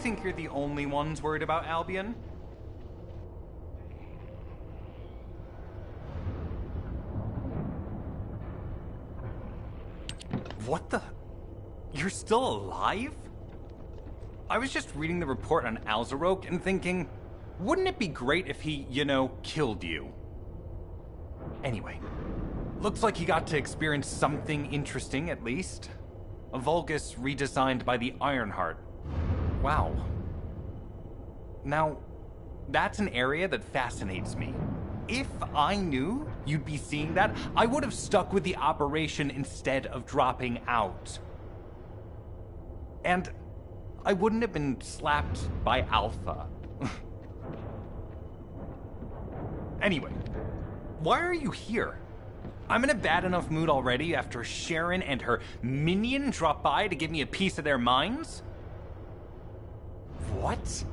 think you're the only ones worried about Albion? What the? You're still alive? I was just reading the report on ADONROCK and thinking, wouldn't it be great if he, killed you? Anyway, looks like he got to experience something interesting at least. A Vulgus redesigned by the Ironheart. Wow. Now, that's an area that fascinates me. If I knew you'd be seeing that, I would have stuck with the operation instead of dropping out. And I wouldn't have been slapped by Alpha. Anyway, why are you here? I'm in a bad enough mood already after Sharon and her minion drop by to give me a piece of their minds? What?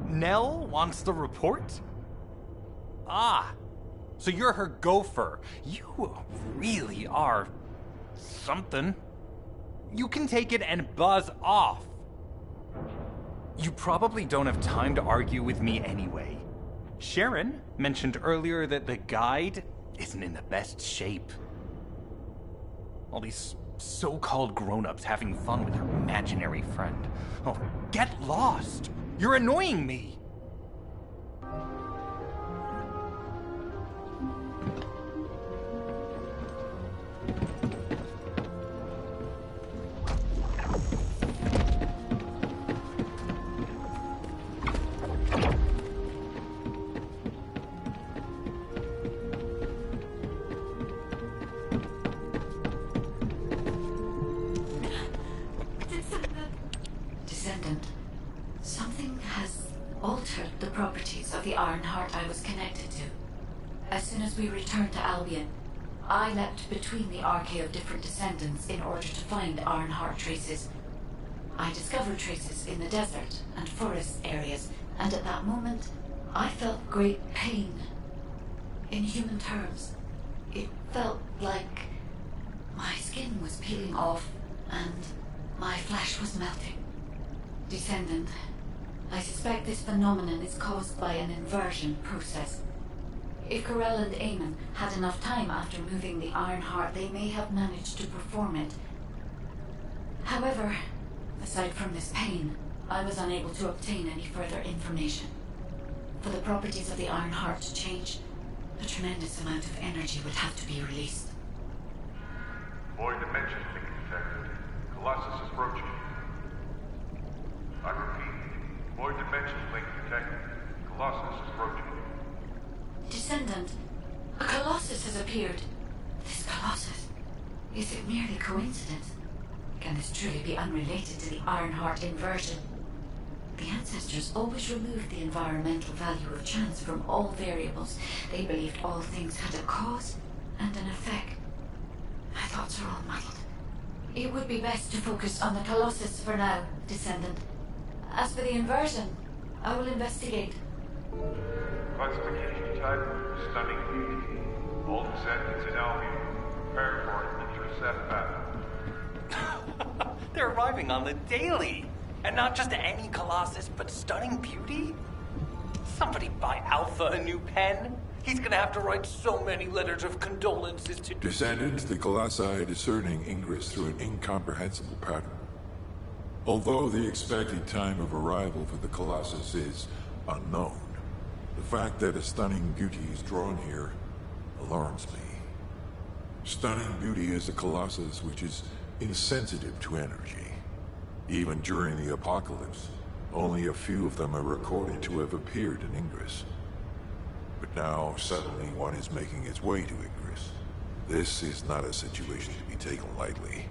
Nell wants the report? Ah, so you're her gopher. You really are something. You can take it and buzz off. You probably don't have time to argue with me anyway. Sharon mentioned earlier that the guide isn't in the best shape. All these so-called grown-ups having fun with her imaginary friend. Oh, get lost! You're annoying me! Descendant, something has altered the properties of the Ironheart I was connected to. As soon as we returned to Albion, I leapt between the arcade of different descendants in order to find Ironheart traces. I discovered traces in the desert and forest areas, and at that moment, I felt great pain. In human terms, it felt like my skin was peeling off and my flesh was melting. Descendant, I suspect this phenomenon is caused by an inversion process. If Corell and Eamon had enough time after moving the Ironheart, they may have managed to perform it. However, aside from this pain, I was unable to obtain any further information. For the properties of the Ironheart to change, a tremendous amount of energy would have to be released. Void dimension link detected. Colossus is approaching. I repeat, void dimension link detected. Colossus is approaching. Descendant, a Colossus has appeared. This Colossus, is it merely coincidence? Can this truly be unrelated to the Ironheart inversion? The ancestors always removed the environmental value of chance from all variables. They believed all things had a cause and an effect. My thoughts are all muddled. It would be best to focus on the Colossus for now, Descendant. As for the inversion, I will investigate. Classification type, stunning beauty. All descendants in Albion, prepare for an intercept battle. They're arriving on the daily. And not just any Colossus, but stunning beauty? Somebody buy Alpha a new pen? He's gonna have to write so many letters of condolences to... Descendants, the Colossi are discerning Ingress through an incomprehensible pattern. Although the expected time of arrival for the Colossus is unknown, the fact that a stunning beauty is drawn here alarms me. Stunning beauty is a Colossus which is insensitive to energy. Even during the apocalypse, only a few of them are recorded to have appeared in Ingress. But now, suddenly, one is making its way to Ingress. This is not a situation to be taken lightly.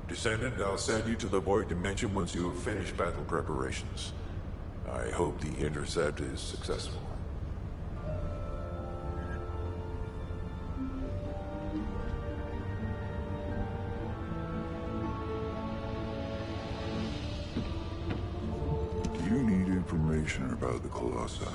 Descendant, I'll send you to the Void Dimension once you have finished battle preparations. I hope the intercept is successful. You need information about the Colossi.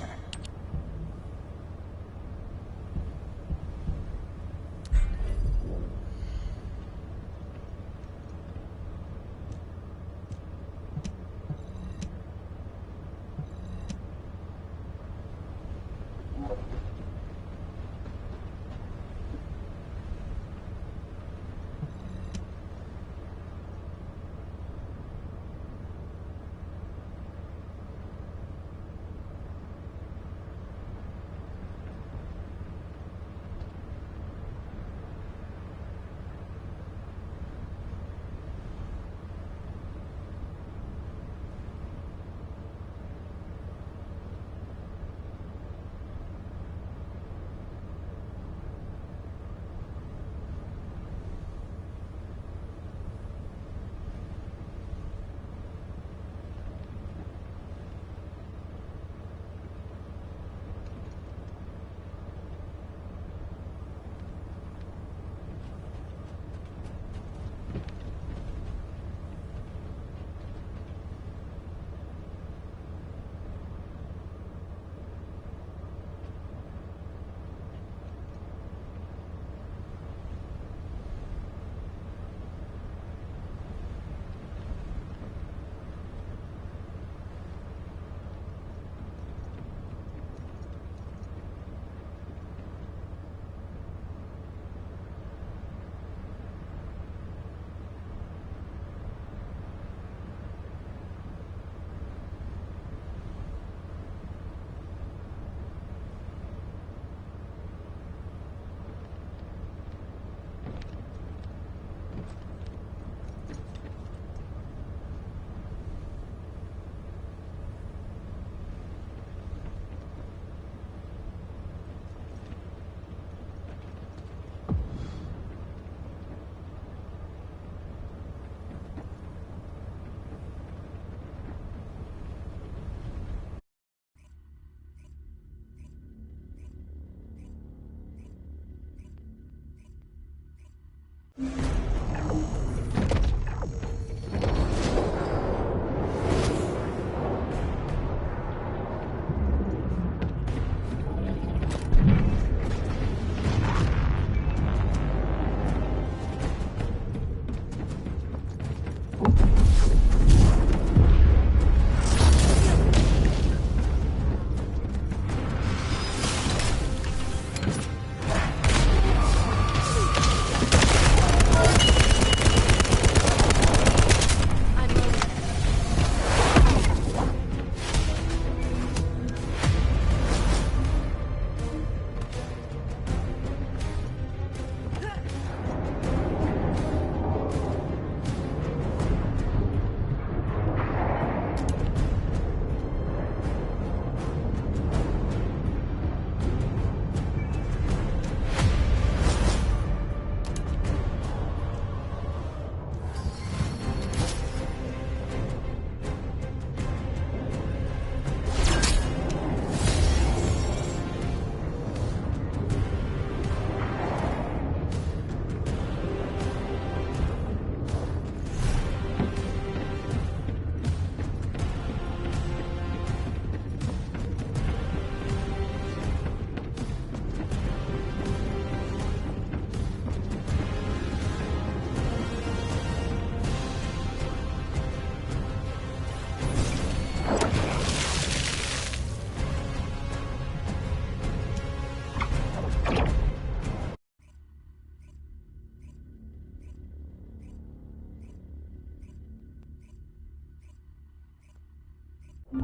Have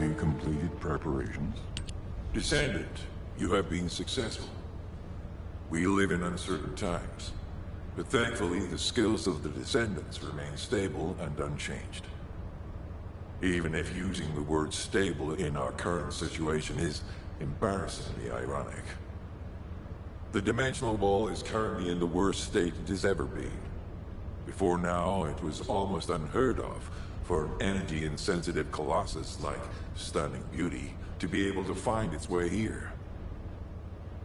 you completed preparations? Descendant, you have been successful. We live in uncertain times, but thankfully the skills of the Descendants remain stable and unchanged. Even if using the word stable in our current situation is embarrassingly ironic. The dimensional wall is currently in the worst state it has ever been. Before now, it was almost unheard of for an energy-insensitive colossus like Stunning Beauty to be able to find its way here.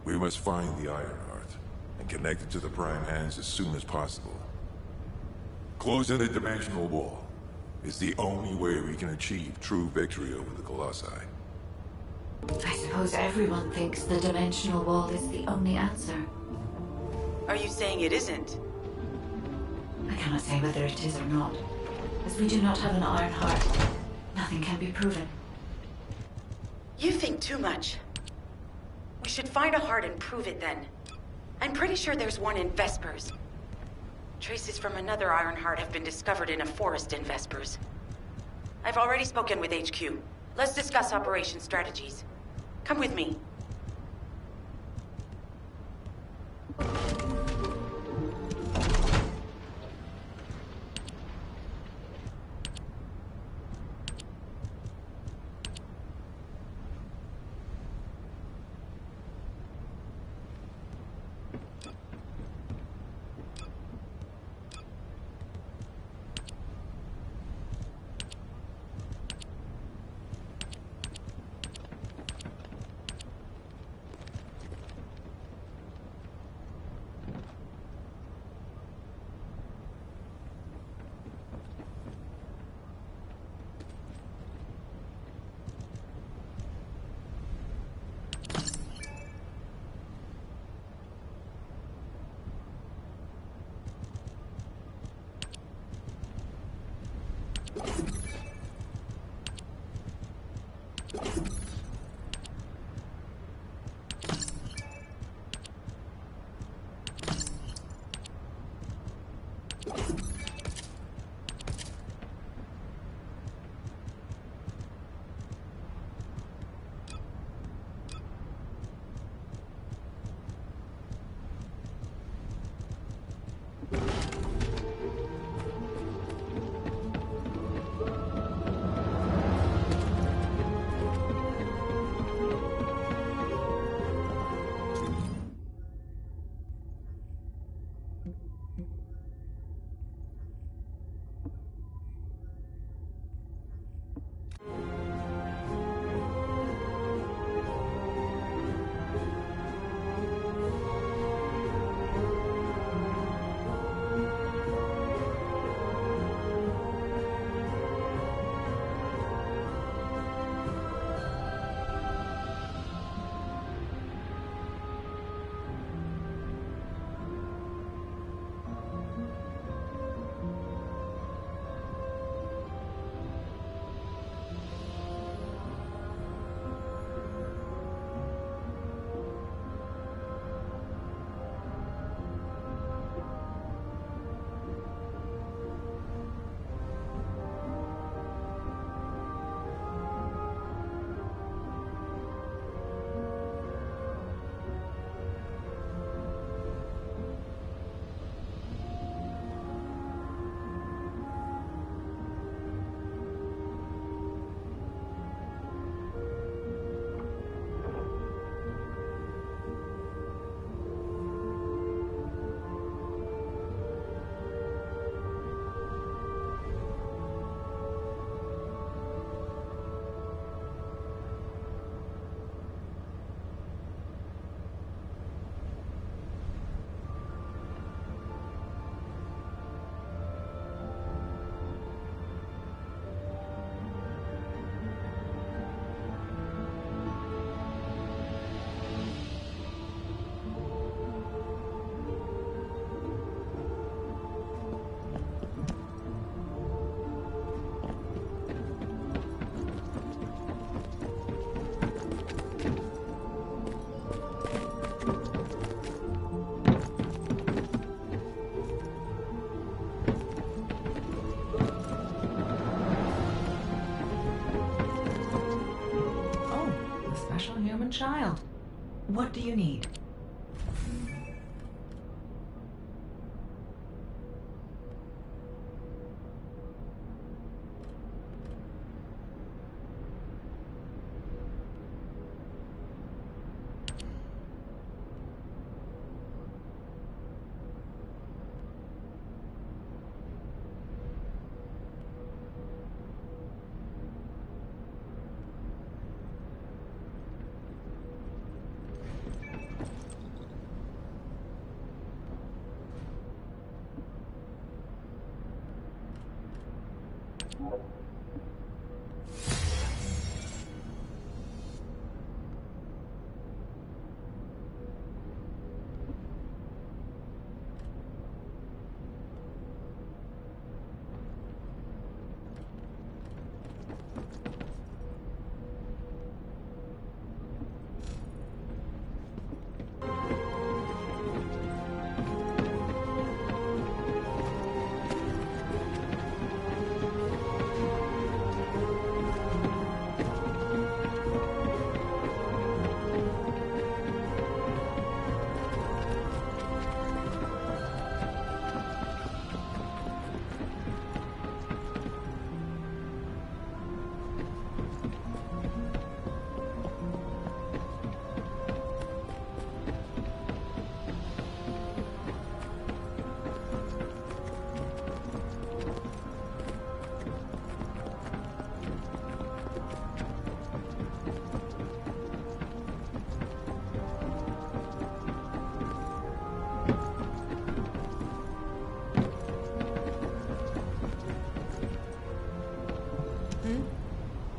We must find the Ironheart and connect it to the Prime Hands as soon as possible. Closing the dimensional wall is the only way we can achieve true victory over the Colossi. I suppose everyone thinks the dimensional wall is the only answer. Are you saying it isn't? I cannot say whether it is or not. As we do not have an Ironheart, nothing can be proven. You think too much. We should find a heart and prove it then. I'm pretty sure there's one in Vespers. Traces from another Ironheart have been discovered in a forest in Vespers. I've already spoken with HQ. Let's discuss operation strategies. Come with me. own child. What do you need?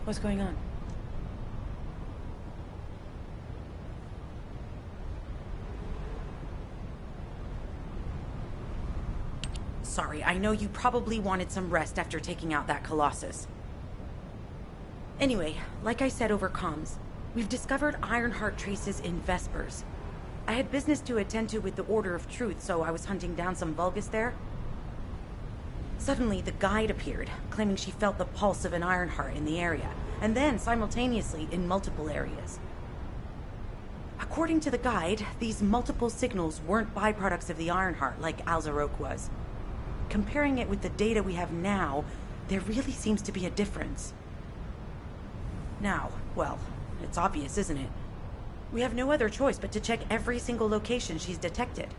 What's going on? Sorry, I know you probably wanted some rest after taking out that Colossus. Anyway, like I said over comms, we've discovered Ironheart traces in Vespers. I had business to attend to with the Order of Truth, so I was hunting down some Vulgus there. Suddenly, the guide appeared, claiming she felt the pulse of an Ironheart in the area, and then simultaneously in multiple areas. According to the guide, these multiple signals weren't byproducts of the Ironheart like Alzarok was. Comparing it with the data we have now, there really seems to be a difference. Now, well, it's obvious, isn't it? We have no other choice but to check every single location she's detected.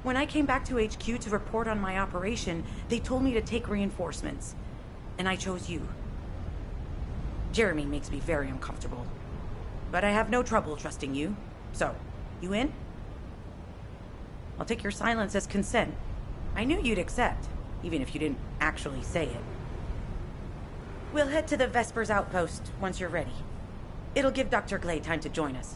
When I came back to HQ to report on my operation, they told me to take reinforcements. And I chose you. Jeremy makes me very uncomfortable. But I have no trouble trusting you. So, you in? I'll take your silence as consent. I knew you'd accept, even if you didn't actually say it. We'll head to the Vespers outpost once you're ready. It'll give Dr. Glay time to join us.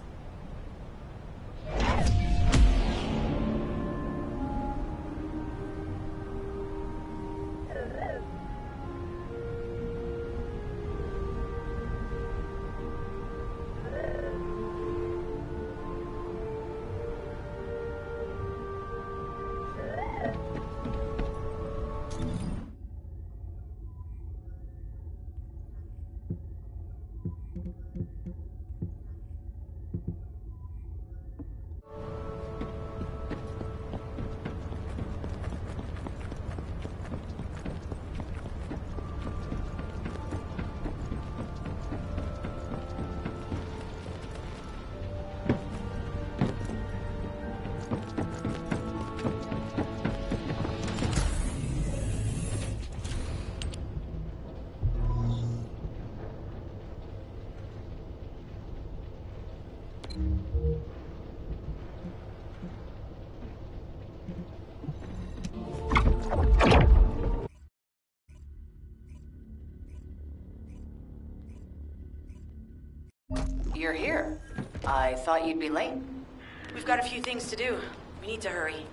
You're here. I thought you'd be late. We've got a few things to do. We need to hurry.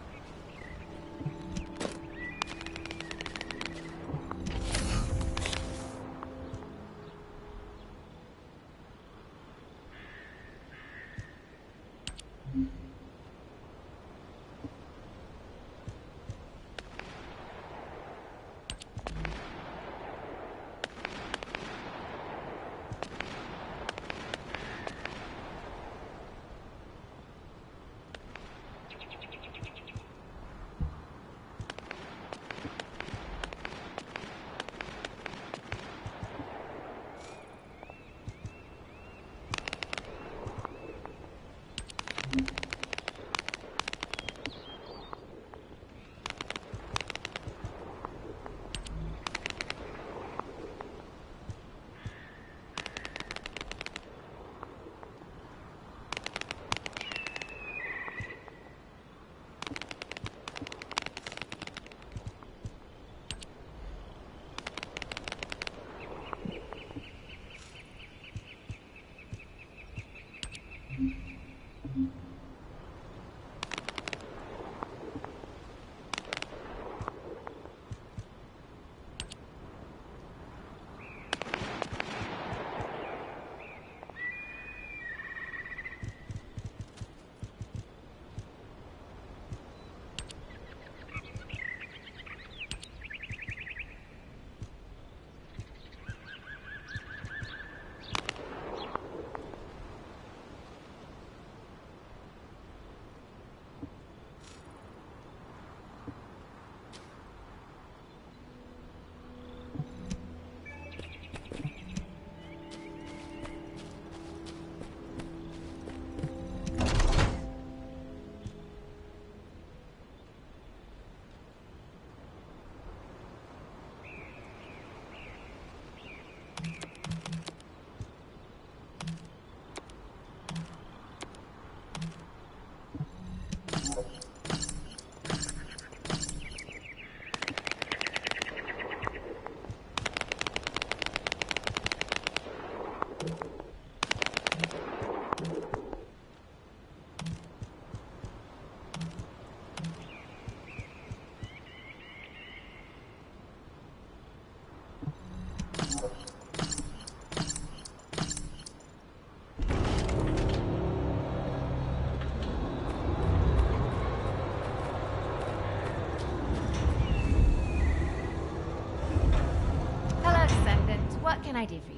can I do for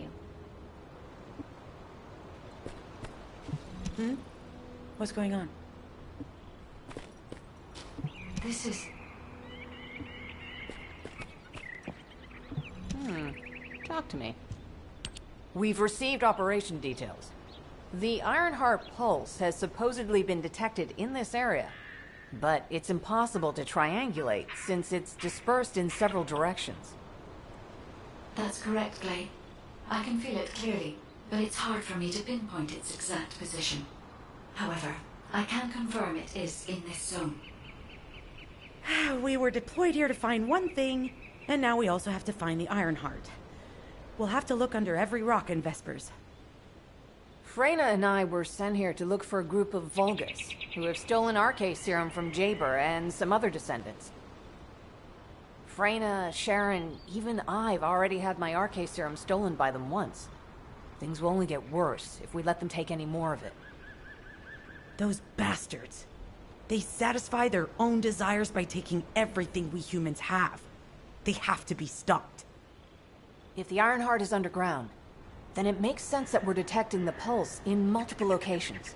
you? What's going on? This is... Talk to me. We've received operation details. The Ironheart pulse has supposedly been detected in this area, but it's impossible to triangulate since it's dispersed in several directions. That's correct, Clay. I can feel it clearly, but it's hard for me to pinpoint its exact position. However, I can confirm it is in this zone. We were deployed here to find one thing, and now we also have to find the Ironheart. We'll have to look under every rock in Vespers. Freyna and I were sent here to look for a group of Vulgus, who have stolen RK serum from Jaber and some other descendants. Freyna, Sharon, even I've already had my RK serum stolen by them once. Things will only get worse if we let them take any more of it. Those bastards. They satisfy their own desires by taking everything we humans have. They have to be stopped. If the Ironheart is underground, then it makes sense that we're detecting the pulse in multiple locations.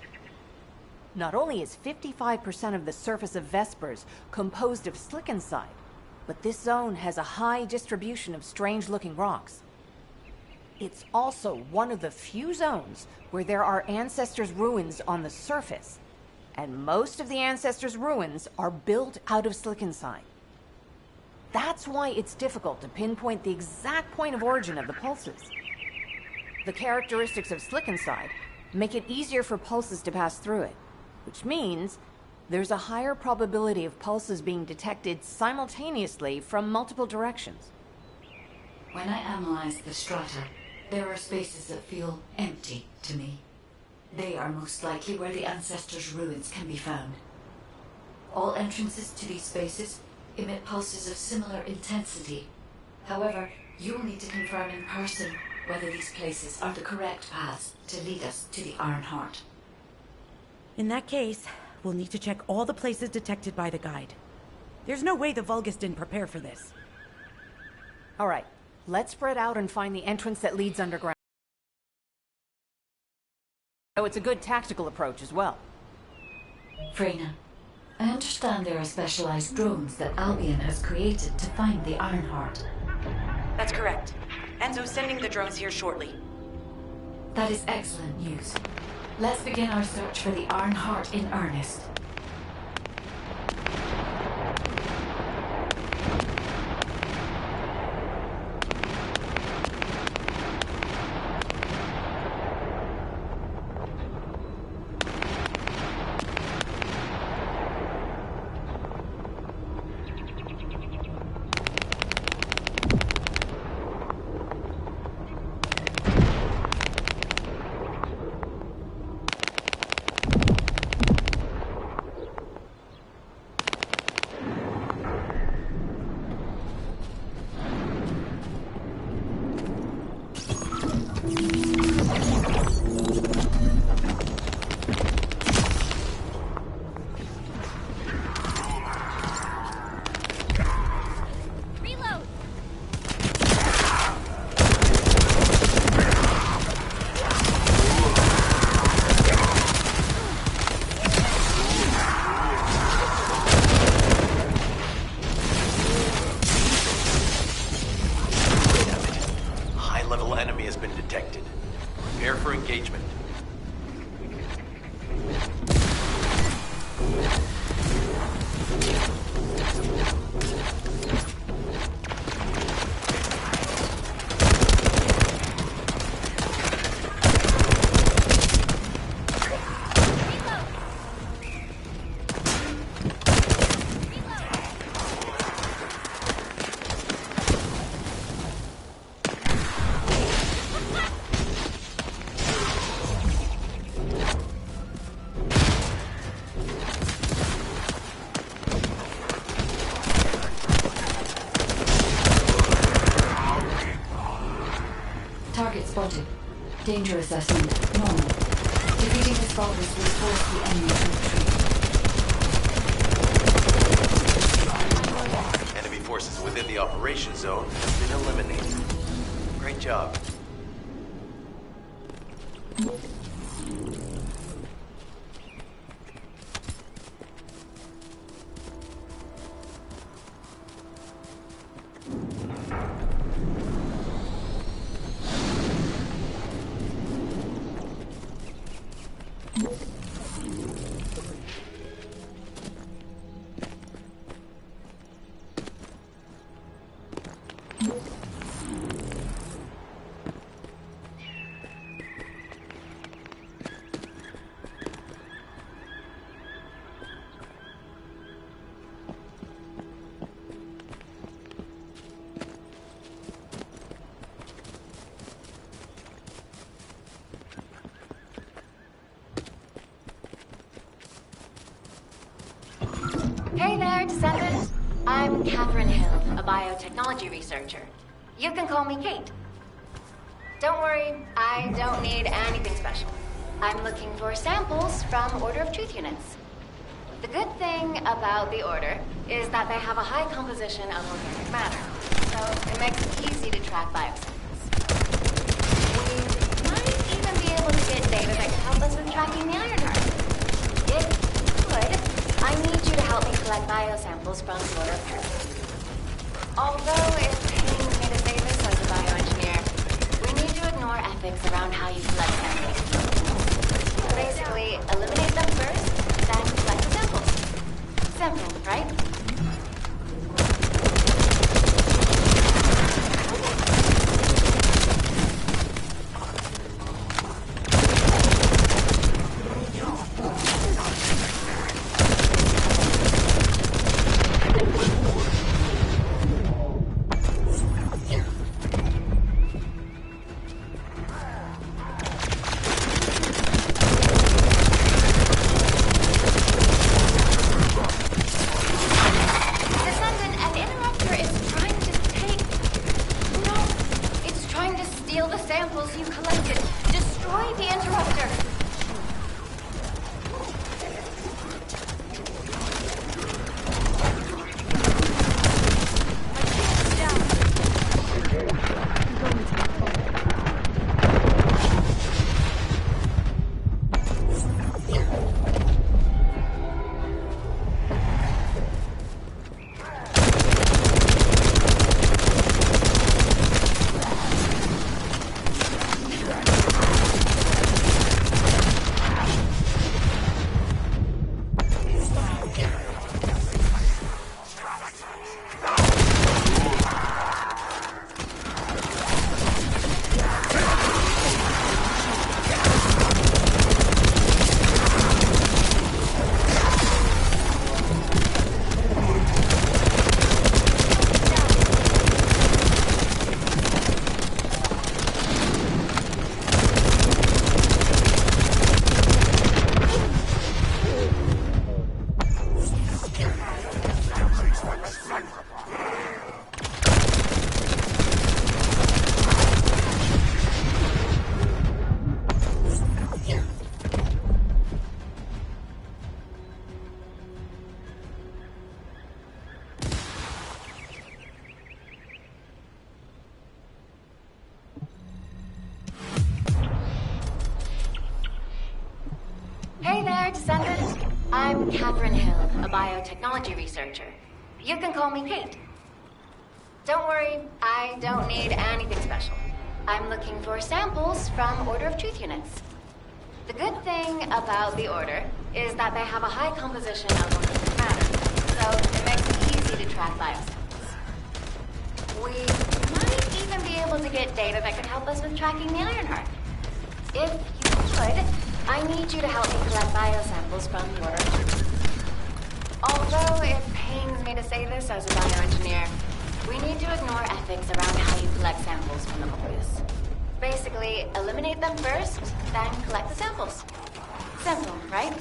Not only is 55% of the surface of Vespers composed of slickenside, but this zone has a high distribution of strange-looking rocks. It's also one of the few zones where there are Ancestors' ruins on the surface, and most of the Ancestors' ruins are built out of slickenside. That's why it's difficult to pinpoint the exact point of origin of the pulses. The characteristics of slickenside make it easier for pulses to pass through it, which means there's a higher probability of pulses being detected simultaneously from multiple directions. When I analyze the strata, there are spaces that feel empty to me. They are most likely where the Ancestors' ruins can be found. All entrances to these spaces emit pulses of similar intensity. However, you'll need to confirm in person whether these places are the correct paths to lead us to the Ironheart. In that case, we'll need to check all the places detected by the guide. There's no way the Vulgus didn't prepare for this. All right, let's spread out and find the entrance that leads underground. So it's a good tactical approach as well. Freyna, I understand there are specialized drones that Albion has created to find the Ironheart. That's correct. Enzo's sending the drones here shortly. That is excellent news. Let's begin our search for the Ironheart in earnest. Target spotted. Danger assessment, normal. Defeating this Vulgus will force the enemy to retreat. Enemy forces within the operation zone have been eliminated. Great job. Hey there, Descendant. I'm Catherine Hill, a biotechnology researcher. You can call me Kate. Don't worry, I don't need anything special. I'm looking for samples from Order of Truth units. The good thing about the Order is that they have a high composition of organic matter, so it makes it easy to track biosamples. We might even be able to get data that can help us with tracking the Ironheart. If you could, I need you to help me collect biosamples from the Order of Truth. Although it pains me to say this as a bioengineer, we need to ignore ethics around how you collect samples. Basically, eliminate them first, then collect the samples. Simple, right? Hey there, Descendant. I'm Catherine Hill, a biotechnology researcher. You can call me Kate. Don't worry, I don't need anything special. I'm looking for samples from Order of Truth units. The good thing about the Order is that they have a high composition of organic matter, so it makes it easy to track biosamples. We might even be able to get data that can help us with tracking the Ironheart. If you could, I need you to help me collect biosamples from the Order of Truth. Although it pains me to say this as a bioengineer, we need to ignore ethics around how you collect samples from the corpus. Basically, eliminate them first, then collect the samples. Simple, right?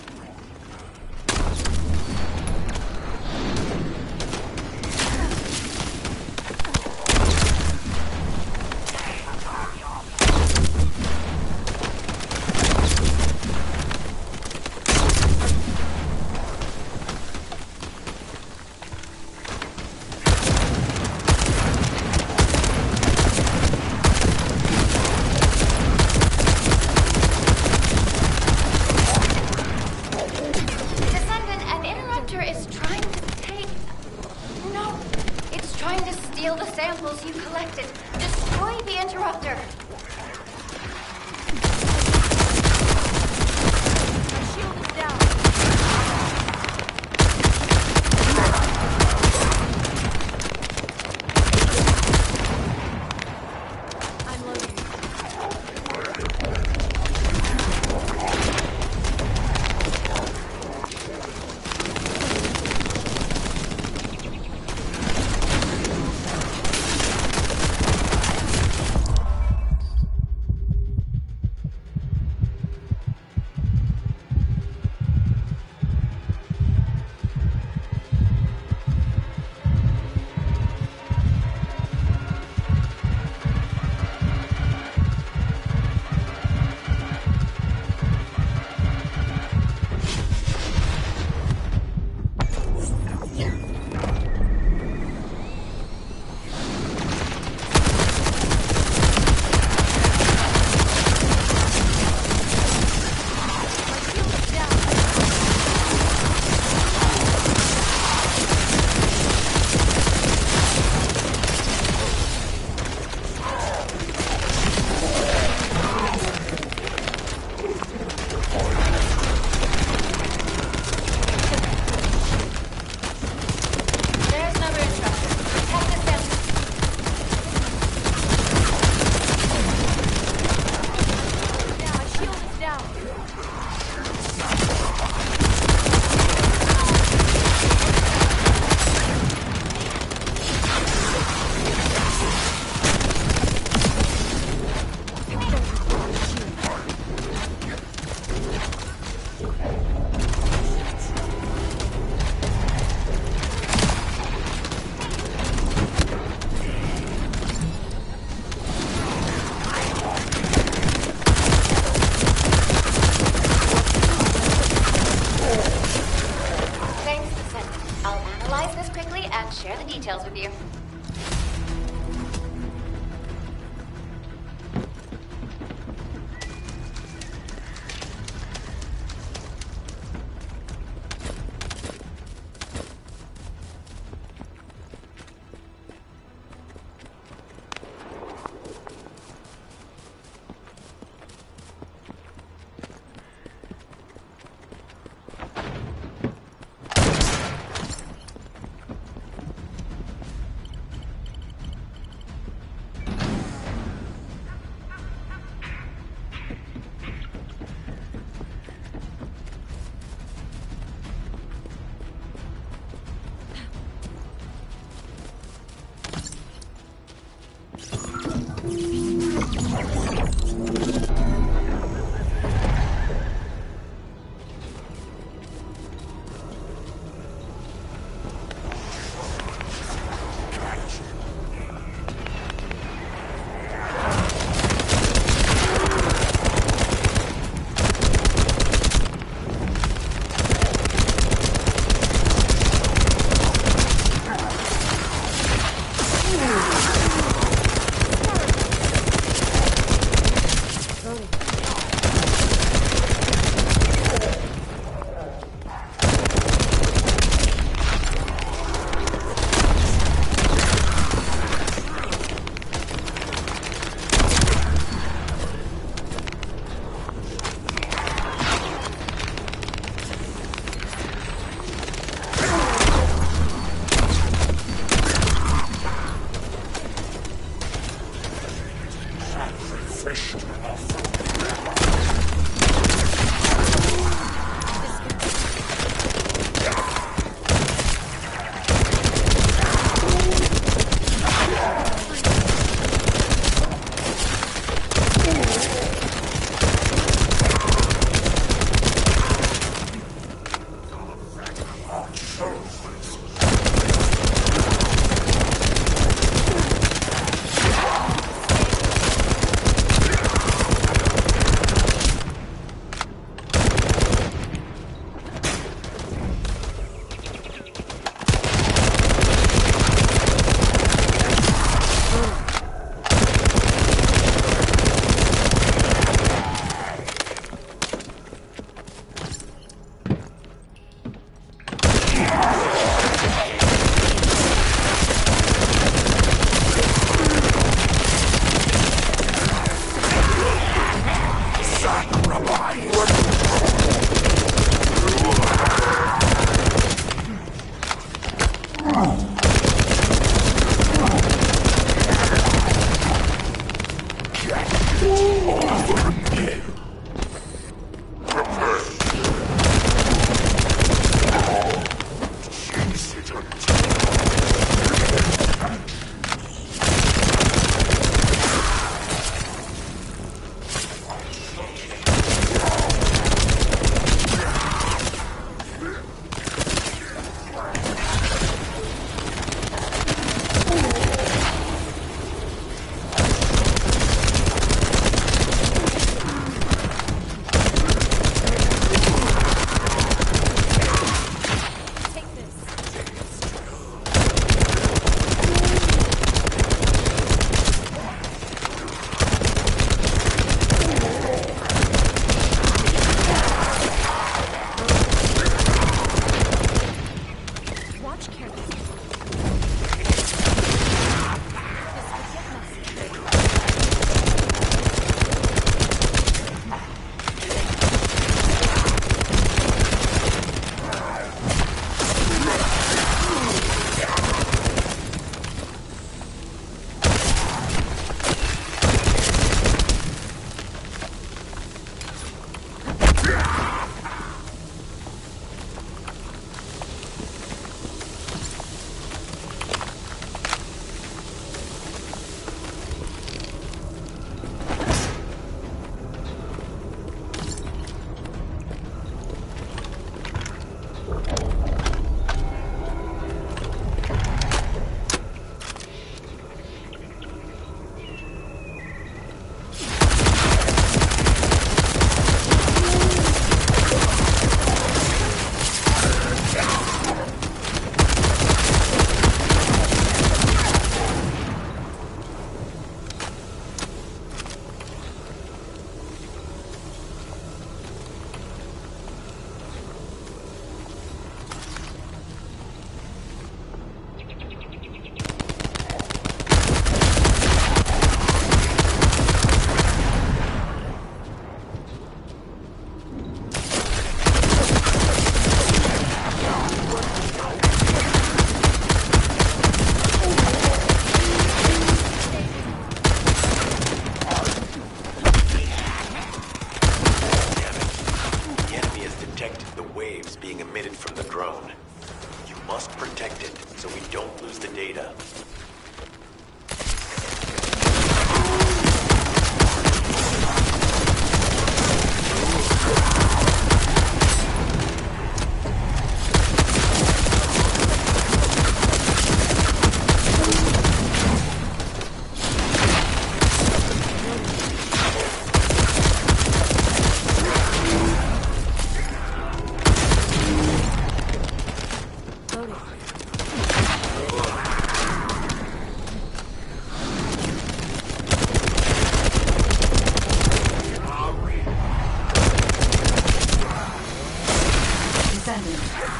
details with you.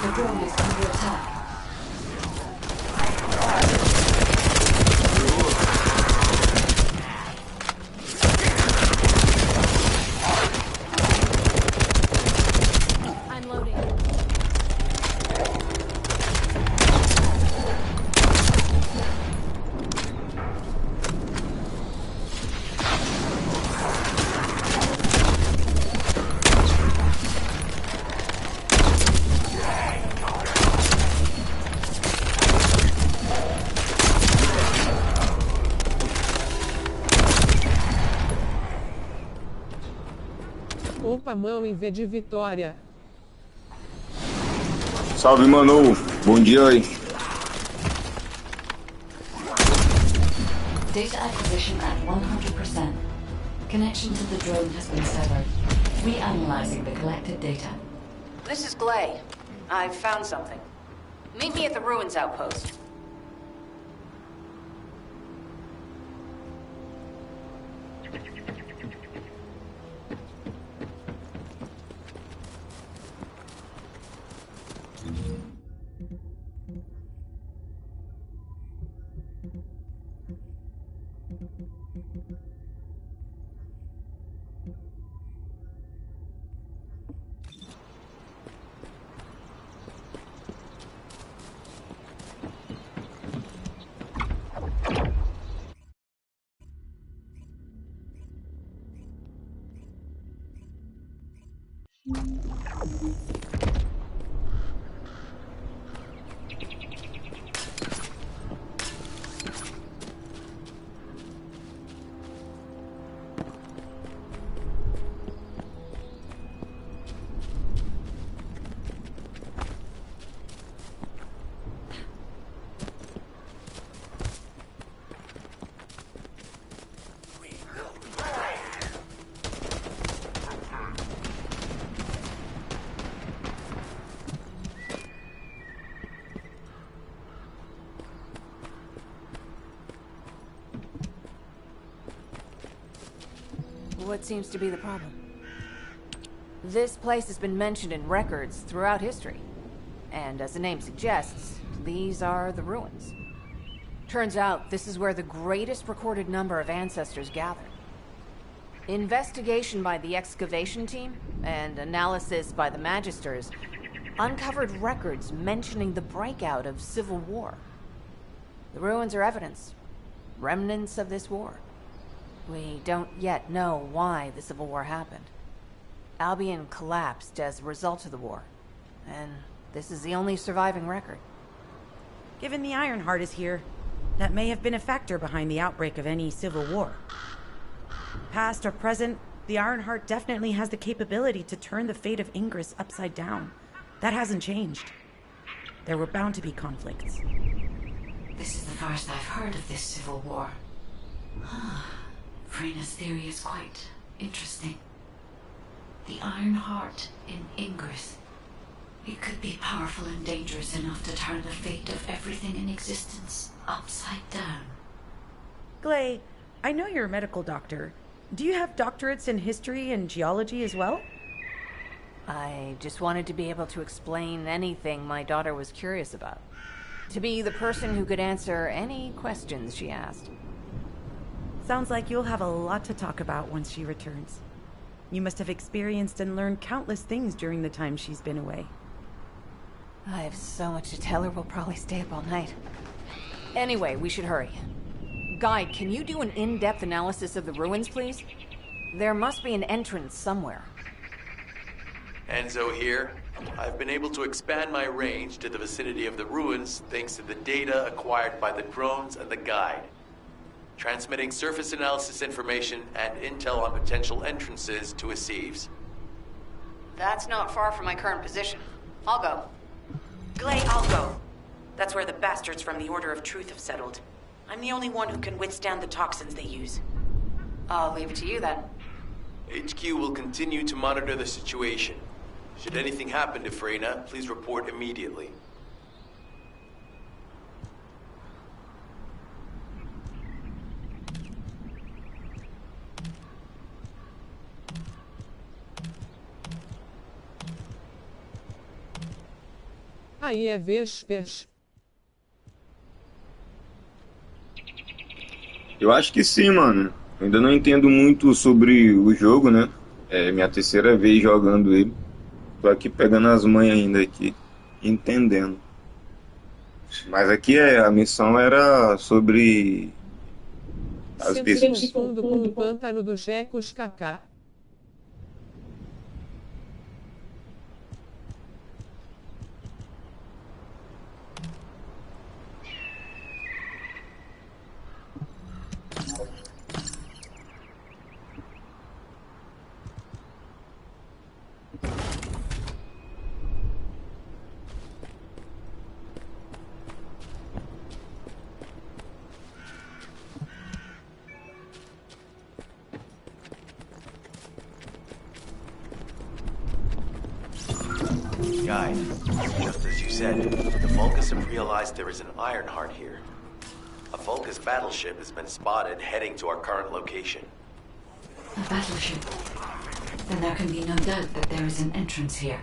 The drone is under attack. I'm loading. Opa, mão em V de Vitória. Salve, mano. Bom dia aí. Data acquisition at 100%. Connection to the drone has been severed. Reanalyzing the collected data. This is Glay. I've found something. Meet me at the ruins outpost. What seems to be the problem? This place has been mentioned in records throughout history. And as the name suggests, these are the ruins. Turns out, this is where the greatest recorded number of ancestors gathered. Investigation by the excavation team and analysis by the magisters uncovered records mentioning the breakout of civil war. The ruins are evidence, remnants of this war. We don't yet know why the Civil War happened. Albion collapsed as a result of the war, and this is the only surviving record. Given the Ironheart is here, that may have been a factor behind the outbreak of any civil war. Past or present, the Ironheart definitely has the capability to turn the fate of Ingress upside down. That hasn't changed. There were bound to be conflicts. This is the first I've heard of this civil war. Frena's theory is quite interesting. The Ironheart in Ingress. It could be powerful and dangerous enough to turn the fate of everything in existence upside down. Glay, I know you're a medical doctor. Do you have doctorates in history and geology as well? I just wanted to be able to explain anything my daughter was curious about. To be the person who could answer any questions she asked. Sounds like you'll have a lot to talk about once she returns. You must have experienced and learned countless things during the time she's been away. I have so much to tell her, we'll probably stay up all night. Anyway, we should hurry. Guide, can you do an in-depth analysis of the ruins, please? There must be an entrance somewhere. Enzo here. I've been able to expand my range to the vicinity of the ruins thanks to the data acquired by the drones and the guide. Transmitting surface analysis information and intel on potential entrances to Aceves. That's not far from my current position. I'll go. Glay, I'll go. That's where the bastards from the Order of Truth have settled. I'm the only one who can withstand the toxins they use. I'll leave it to you then. HQ will continue to monitor the situation. Should anything happen to Freyna, please report immediately. Aí é Vespers. Eu acho que sim, mano. Eu ainda não entendo muito sobre o jogo, né? É minha terceira vez jogando ele. Tô aqui pegando as manhas ainda aqui, entendendo. Mas aqui a missão era sobre as Sente no pessoas. fundo com o pântano dos Jecos Kaká. Guide, just as you said, the Vulcans have realized there is an Ironheart here. A Vulcus battleship has been spotted heading to our current location. A battleship. Then there can be no doubt that there is an entrance here.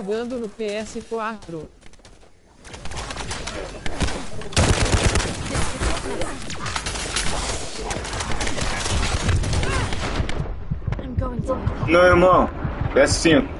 jogando no PS4. Não, irmão. PS5.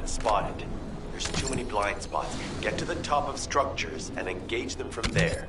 Spotted. There's too many blind spots. Get to the top of structures and engage them from there.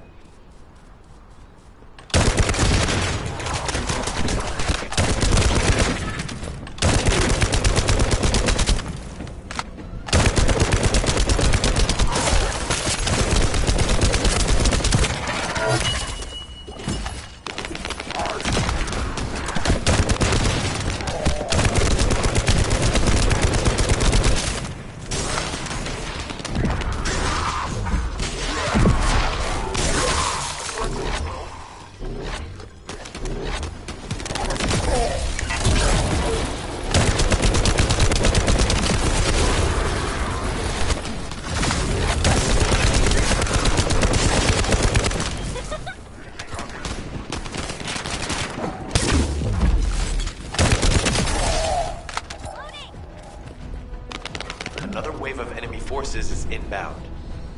Another wave of enemy forces is inbound.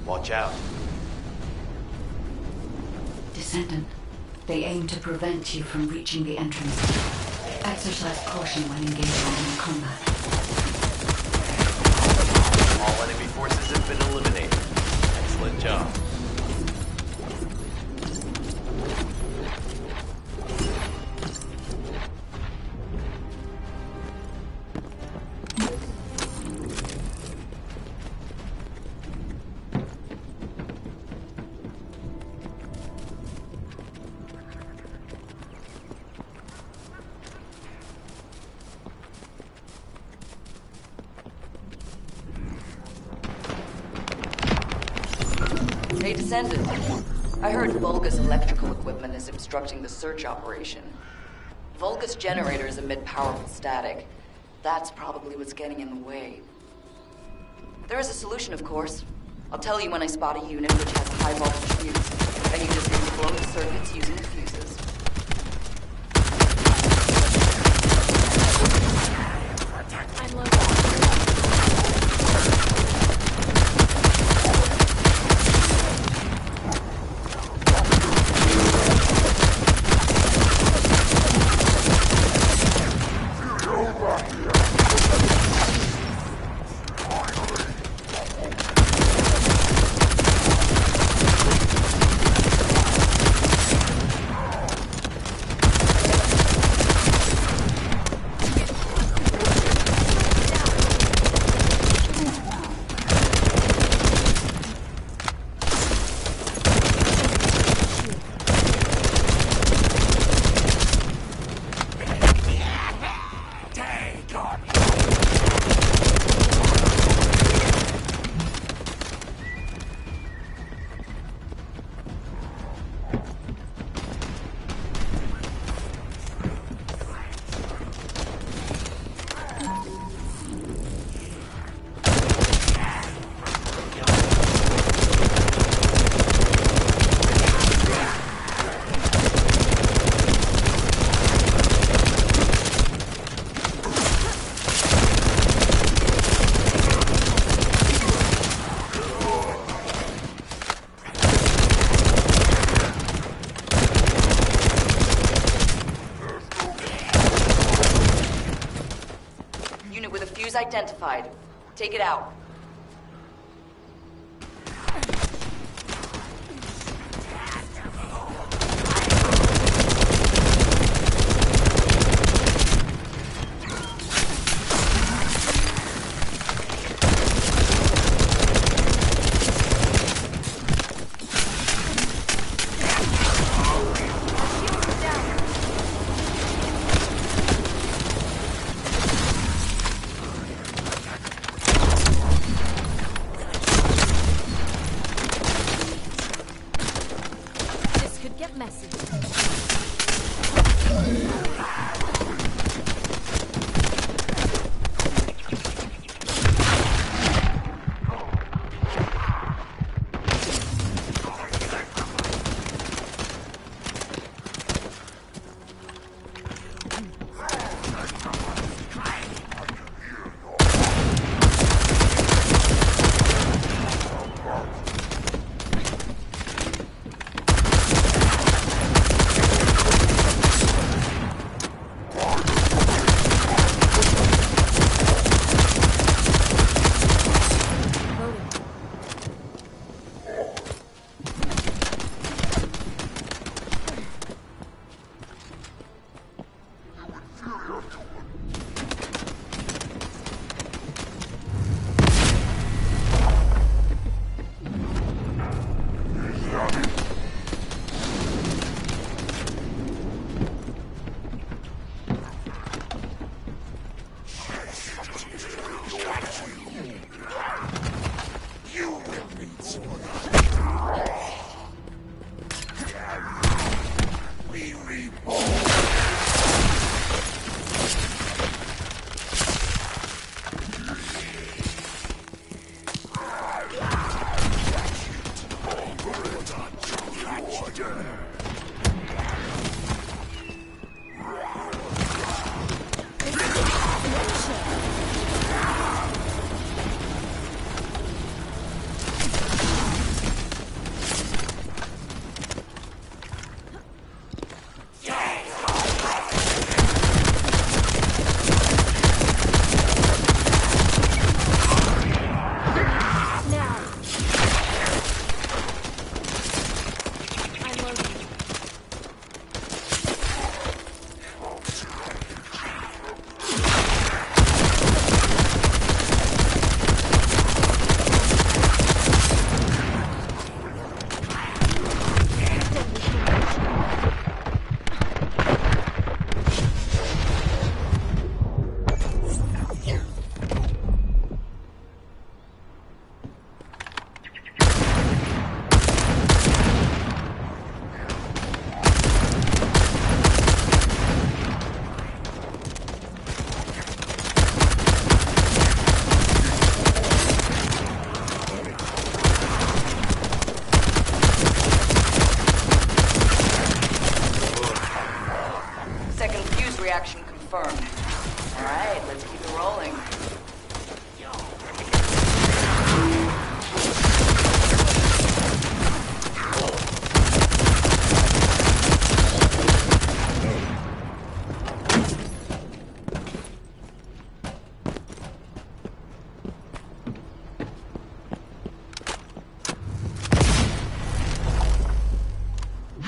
Watch out. Descendant, they aim to prevent you from reaching the entrance. Exercise caution when engaging in combat. All enemy forces have been eliminated. Excellent job. Hey, Descendant. I heard Vulgus electrical equipment is obstructing the search operation. Vulgus generators emit powerful static. That's probably what's getting in the way. There is a solution, of course. I'll tell you when I spot a unit which has a high voltage fuse. Then you just explode the circuits using the fuses. I'm low. identified. Take it out.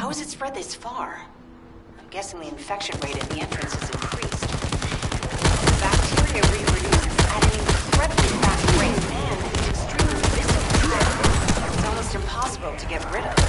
How has it spread this far? I'm guessing the infection rate at the entrance has increased. The bacteria reproduces at an incredibly fast rate and it's extremely visible. It's almost impossible to get rid of.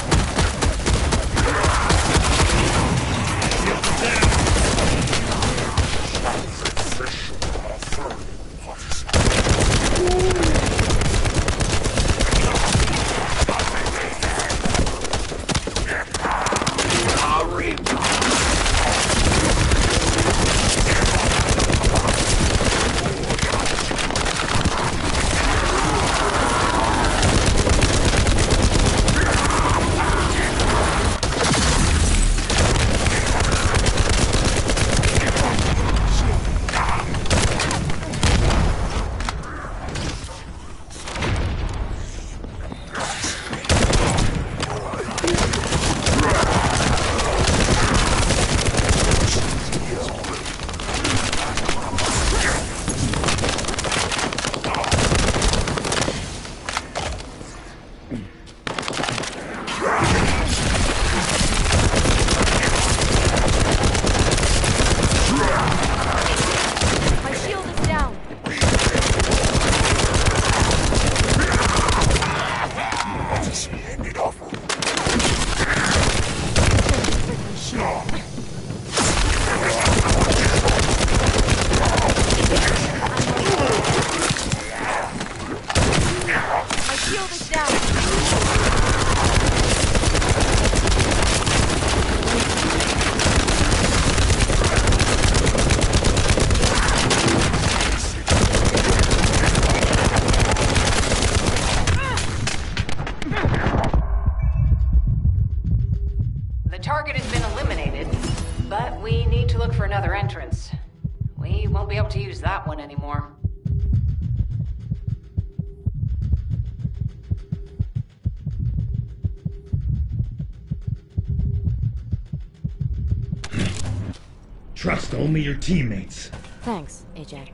look for another entrance. We won't be able to use that one anymore. Trust only your teammates. Thanks, AJ.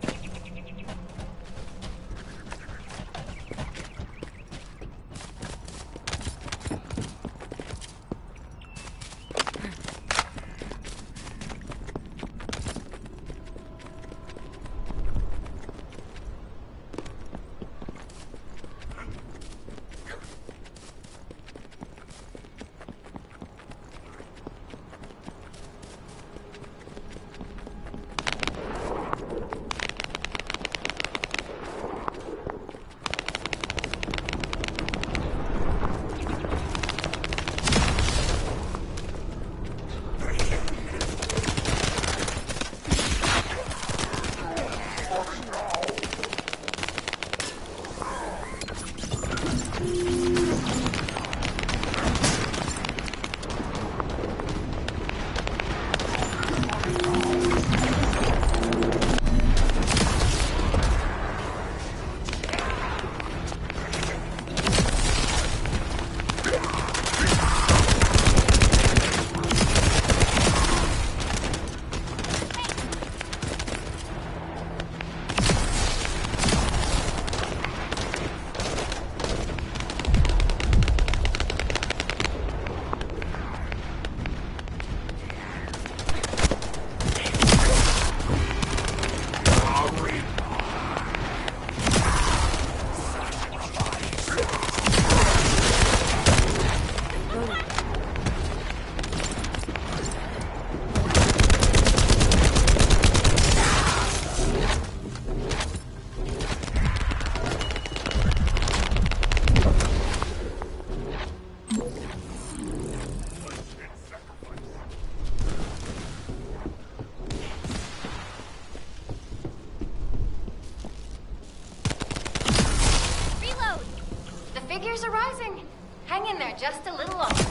Figures are rising. Hang in there just a little longer.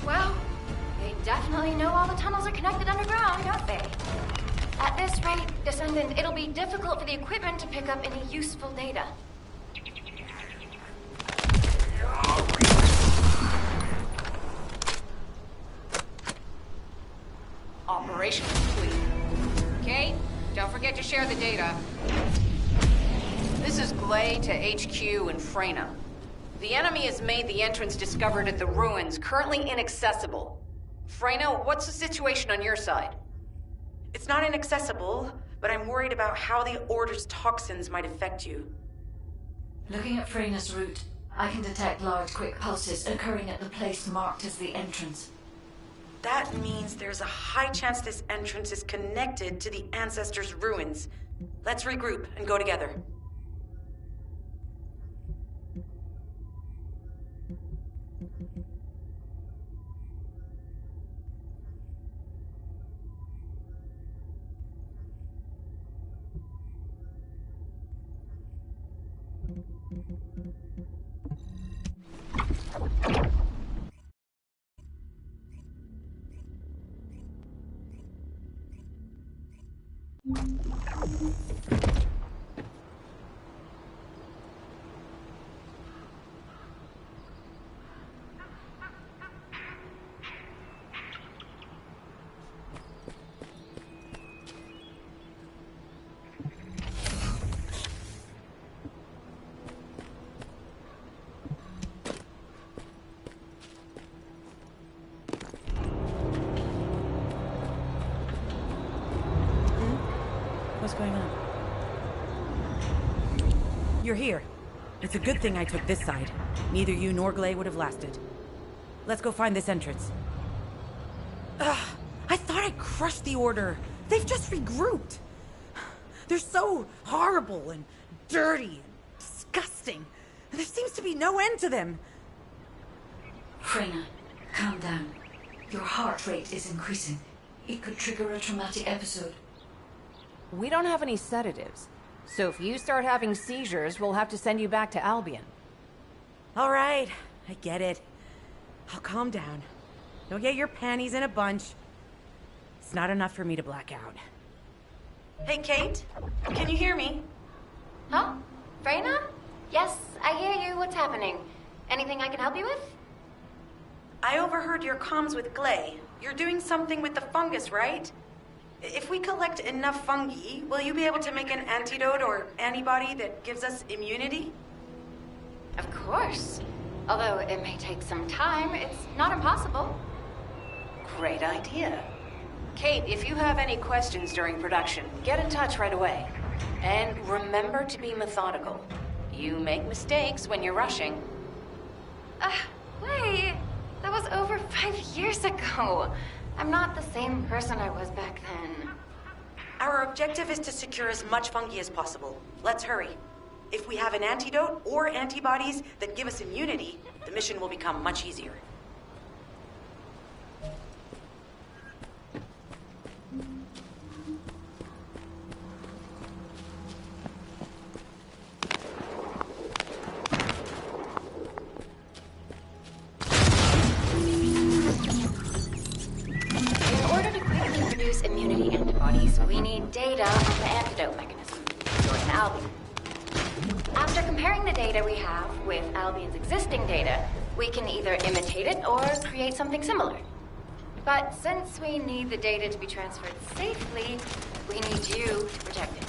Well, they definitely know all the tunnels are connected underground, don't they? At this rate, Descendant, it'll be difficult for the equipment to pick up any useful data. Operation complete. Okay? Don't forget to share the data. This is Glay to HQ in Freyna. The enemy has made the entrance discovered at the ruins currently inaccessible. Freyna, what's the situation on your side? It's not inaccessible, but I'm worried about how the Order's toxins might affect you. Looking at Freyna's route, I can detect large quick pulses occurring at the place marked as the entrance. That means there's a high chance this entrance is connected to the Ancestors' ruins. Let's regroup and go together. What's going on? You're here. It's a good thing I took this side. Neither you nor Glay would have lasted. Let's go find this entrance. Ugh, I thought I crushed the Order. They've just regrouped. They're so horrible and dirty and disgusting. There seems to be no end to them. Freyna, calm down. Your heart rate is increasing. It could trigger a traumatic episode. We don't have any sedatives. So if you start having seizures, we'll have to send you back to Albion. All right, I get it. I'll calm down. Don't get your panties in a bunch. It's not enough for me to black out. Hey, Kate? Can you hear me? Huh? Freyna? Yes, I hear you. What's happening? Anything I can help you with? I overheard your comms with Glay. You're doing something with the fungus, right? If we collect enough fungi, will you be able to make an antidote or antibody that gives us immunity? Of course. Although it may take some time, it's not impossible. Great idea. Kate, if you have any questions during production, get in touch right away. And remember to be methodical. You make mistakes when you're rushing. Wait. That was over 5 years ago. I'm not the same person I was back then. Our objective is to secure as much fungi as possible. Let's hurry. If we have an antidote or antibodies that give us immunity, the mission will become much easier. Immunity antibodies, we need data on the antidote mechanism, stored in Albion. After comparing the data we have with Albion's existing data, we can either imitate it or create something similar. But since we need the data to be transferred safely, we need you to protect it.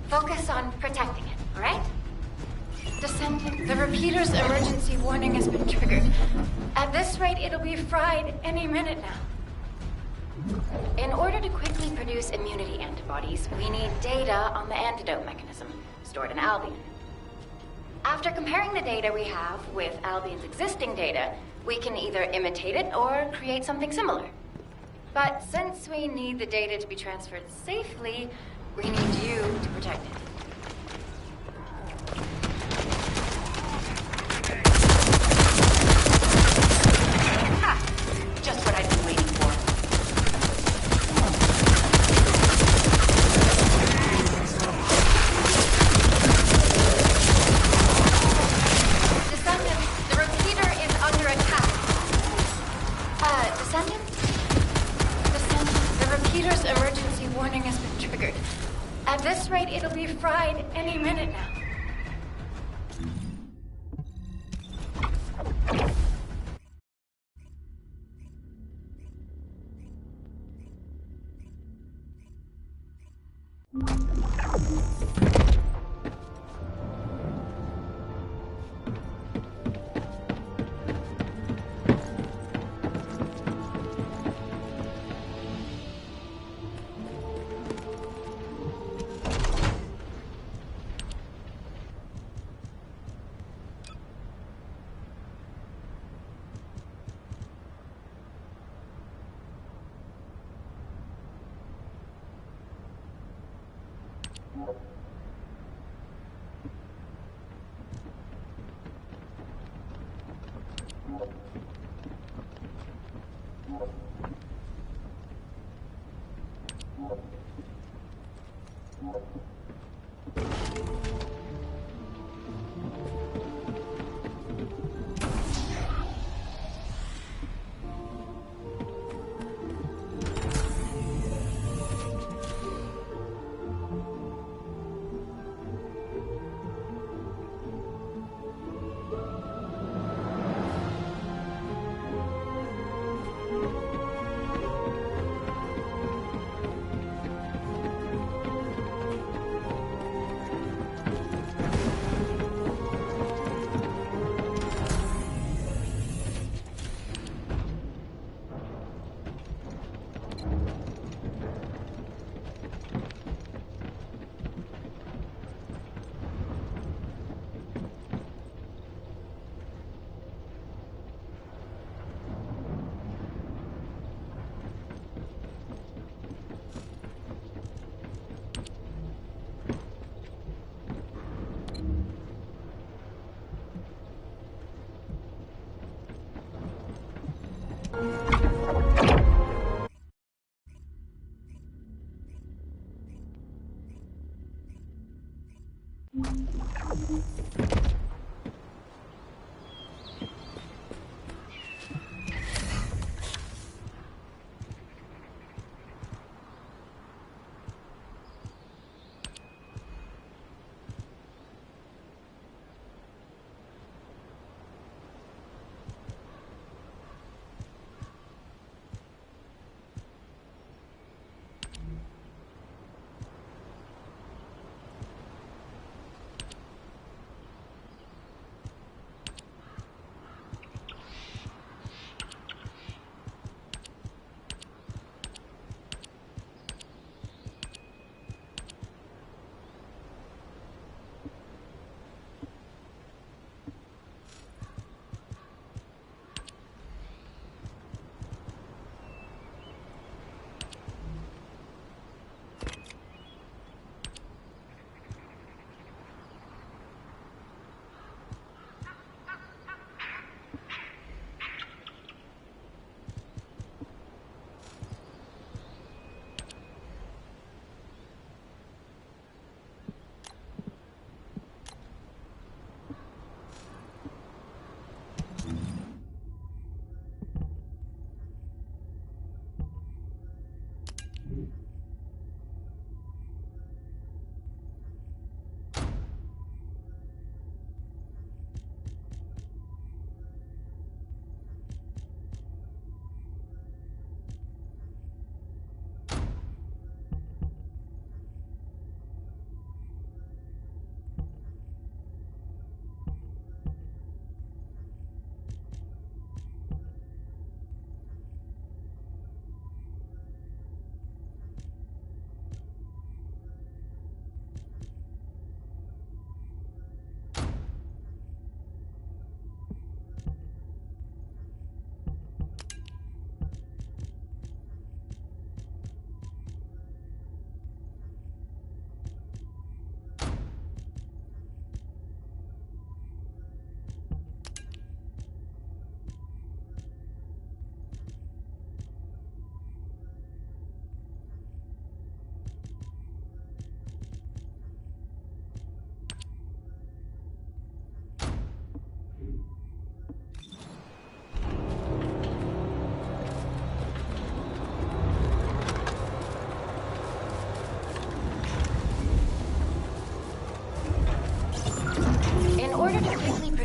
Focus on protecting it, alright? Descendant, the repeater's emergency warning has been triggered. At this rate, it'll be fried any minute now. In order to quickly produce immunity antibodies, we need data on the antidote mechanism, stored in Albion. After comparing the data we have with Albion's existing data, we can either imitate it or create something similar. But since we need the data to be transferred safely, we need you to protect it. Just what I've been waiting for. Descendant, the repeater is under attack. Descendant? Descendant, the repeater's emergency warning has been triggered. At this rate, it'll be fried any minute now.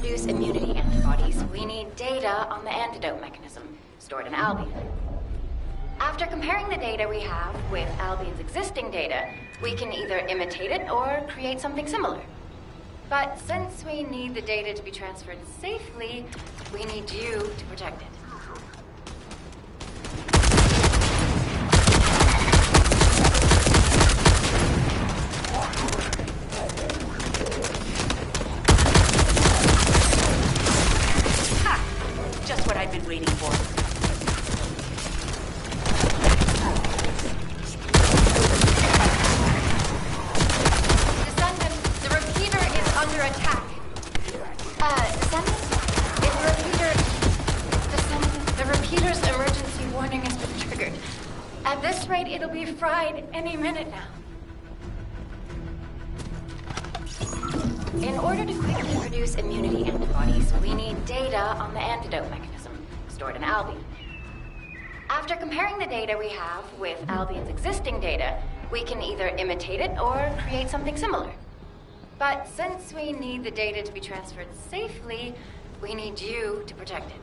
produce immunity antibodies, we need data on the antidote mechanism stored in Albion. After comparing the data we have with Albion's existing data, we can either imitate it or create something similar. But since we need the data to be transferred safely, we need you to protect it. Just what I've been waiting for. Descendant, the repeater is under attack. Descendant? The repeater's emergency warning has been triggered. At this rate, it'll be fried any minute now. In order to quickly produce immunity antibodies, we need data on the antidote mechanism stored in Albion. After comparing the data we have with Albion's existing data, we can either imitate it or create something similar. But since we need the data to be transferred safely, we need you to protect it.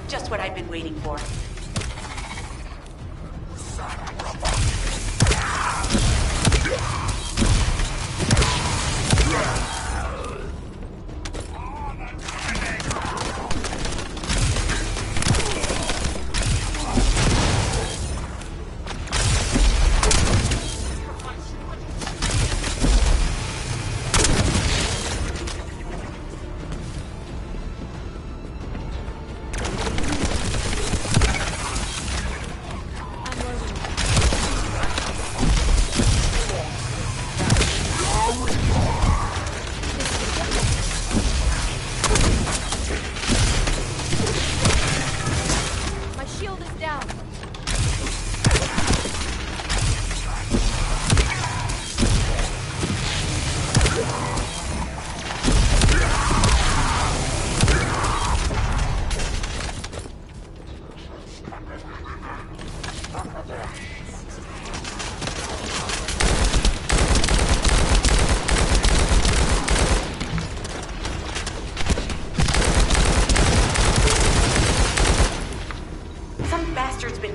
Just what I've been waiting for. Target's down.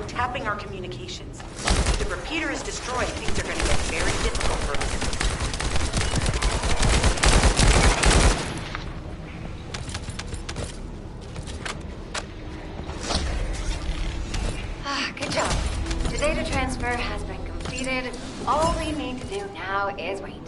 Tapping our communications. If the repeater is destroyed, things are going to get very difficult for us. Good job. The data transfer has been completed. All we need to do now is wait.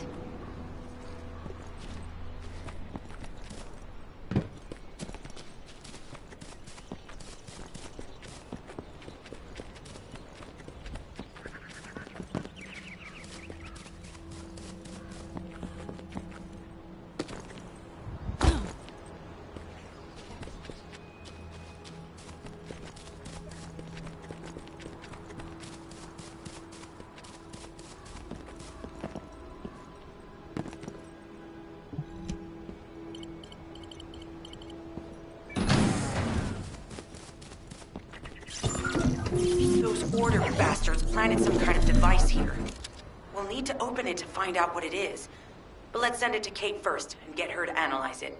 Those order bastards planted some kind of device here. We'll need to open it to find out what it is. But let's send it to Kate first and get her to analyze it.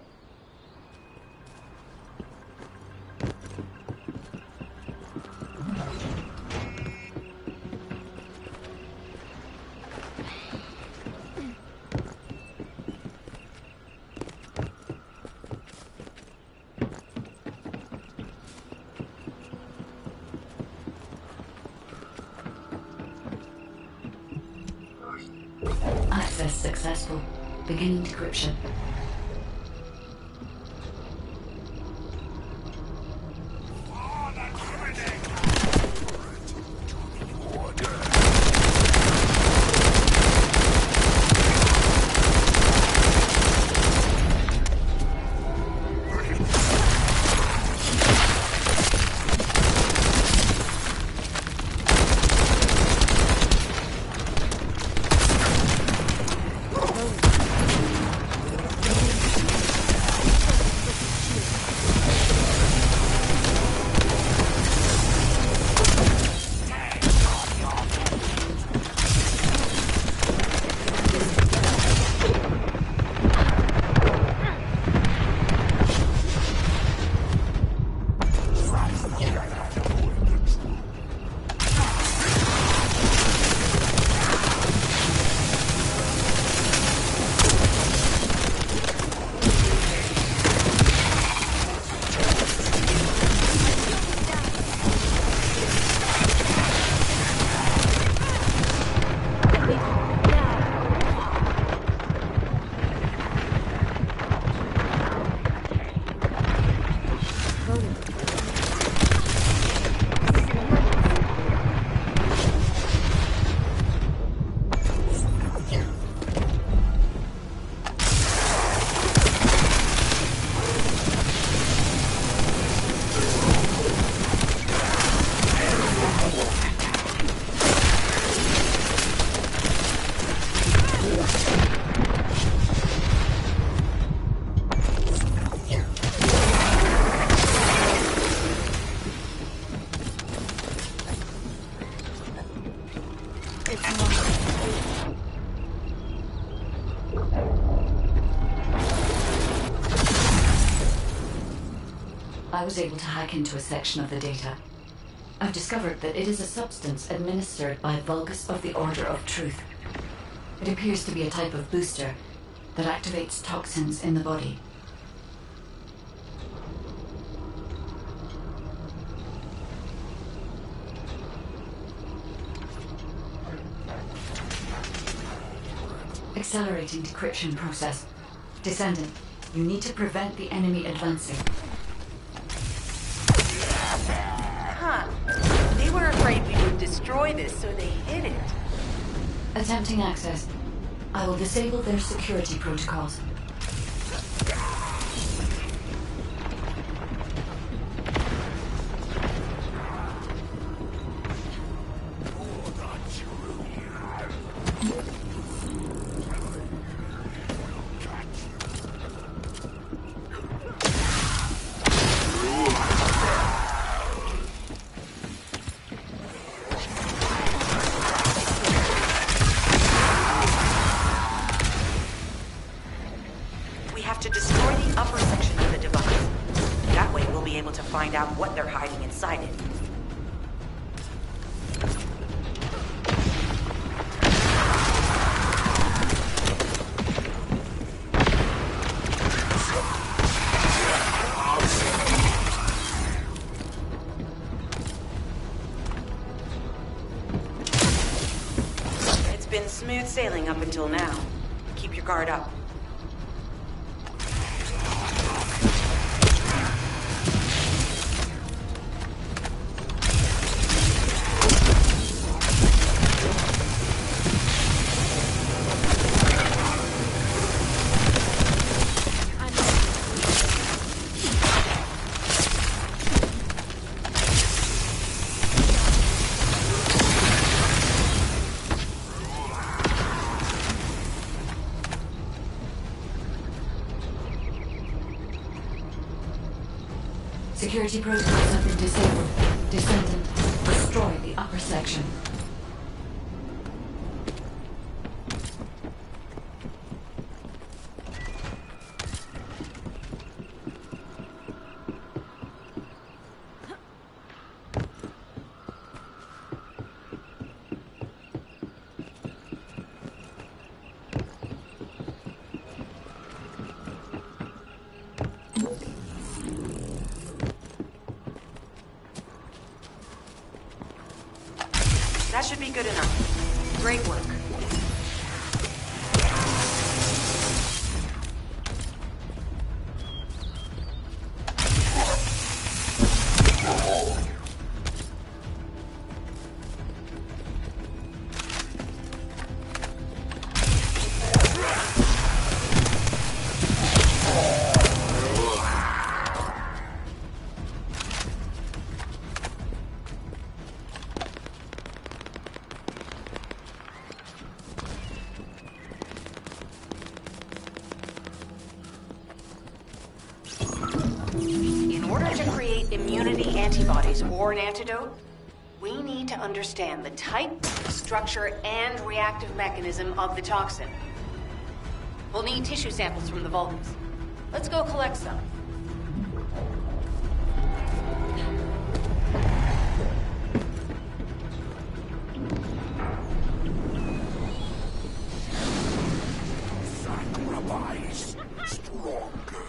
Access successful. Beginning decryption. I was able to hack into a section of the data. I've discovered that it is a substance administered by Vulgus of the Order of Truth. It appears to be a type of booster that activates toxins in the body. Accelerating decryption process. Descendant, you need to prevent the enemy advancing. Huh. They were afraid we would destroy this, so they hid it. Attempting access. I will disable their security protocols. been smooth sailing up until now. Keep your guard up. Security protocols have been disabled. Descendant, destroy the upper section. That should be good enough. Great work. Immunity antibodies or an antidote, we need to understand the type, structure, and reactive mechanism of the toxin. We'll need tissue samples from the Vulcans. Let's go collect some. Sacrifice stronger.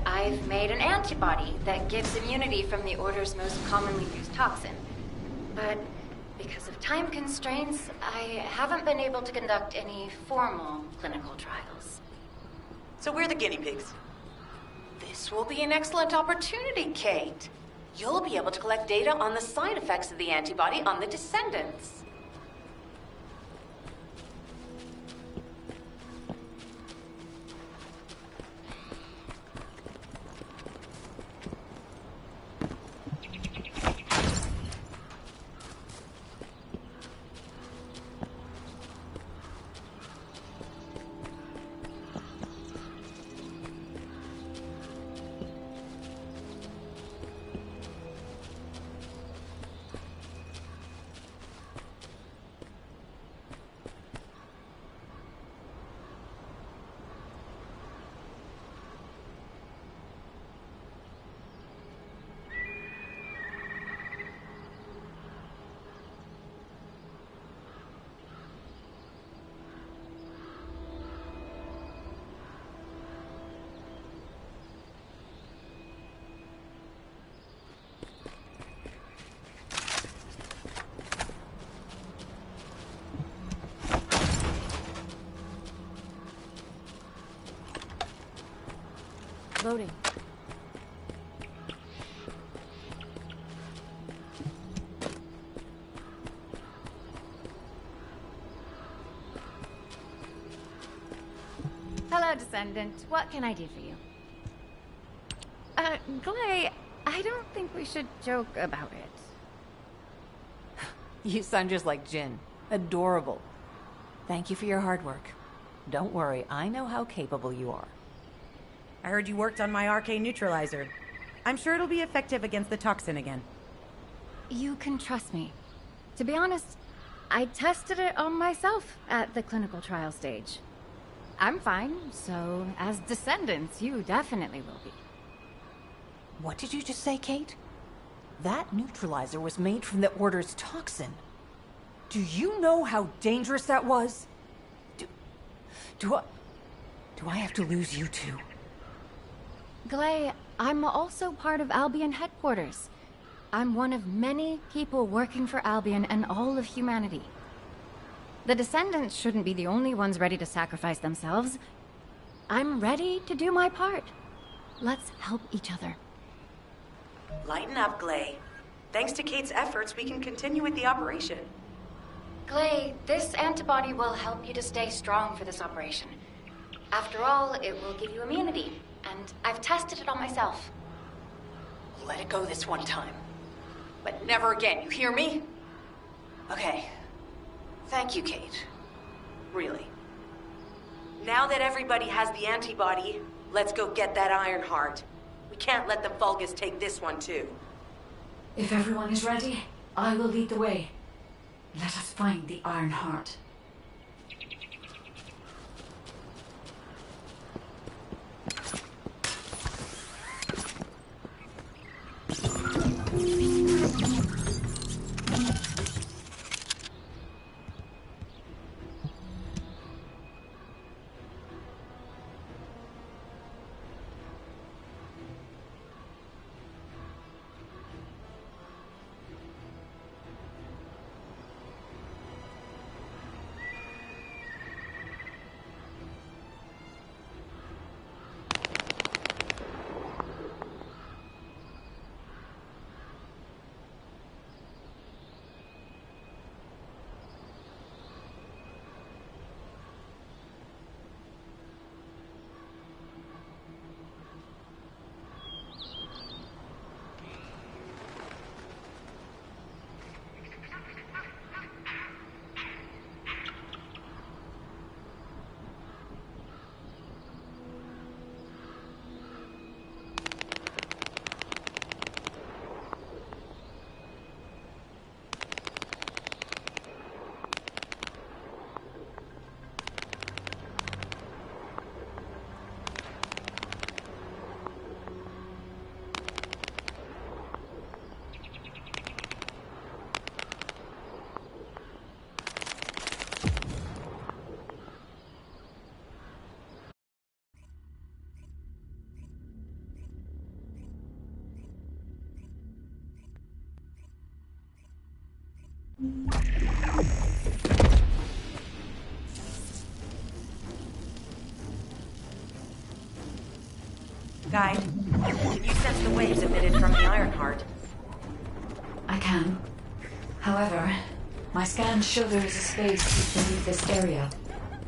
I've made an antibody that gives immunity from the Order's most commonly used toxin. But because of time constraints, I haven't been able to conduct any formal clinical trials. So we're the guinea pigs. This will be an excellent opportunity, Kate. You'll be able to collect data on the side effects of the antibody on the Descendants. Loading. Hello, Descendant. What can I do for you? Clay, I don't think we should joke about it. You sound just like Jin. Adorable. Thank you for your hard work. Don't worry, I know how capable you are. I heard you worked on my arcane neutralizer. I'm sure it'll be effective against the toxin again. You can trust me. To be honest, I tested it on myself at the clinical trial stage. I'm fine, so as Descendants, you definitely will be. What did you just say, Kate? That neutralizer was made from the Order's toxin. Do you know how dangerous that was? Do I have to lose you too? Glay, I'm also part of Albion headquarters. I'm one of many people working for Albion and all of humanity. The Descendants shouldn't be the only ones ready to sacrifice themselves. I'm ready to do my part. Let's help each other. Lighten up, Glay. Thanks to Kate's efforts, we can continue with the operation. Glay, this antibody will help you to stay strong for this operation. After all, it will give you immunity, and I've tested it on myself. Let it go this one time. But never again, you hear me? Okay. Thank you, Kate. Really. Now that everybody has the antibody, let's go get that Iron Heart. We can't let the Vulgus take this one, too. If everyone is ready, I will lead the way. Let us find the Iron Heart. Guide, can you sense the waves emitted from the Iron Heart? I can. However, my scans show there is a space beneath this area.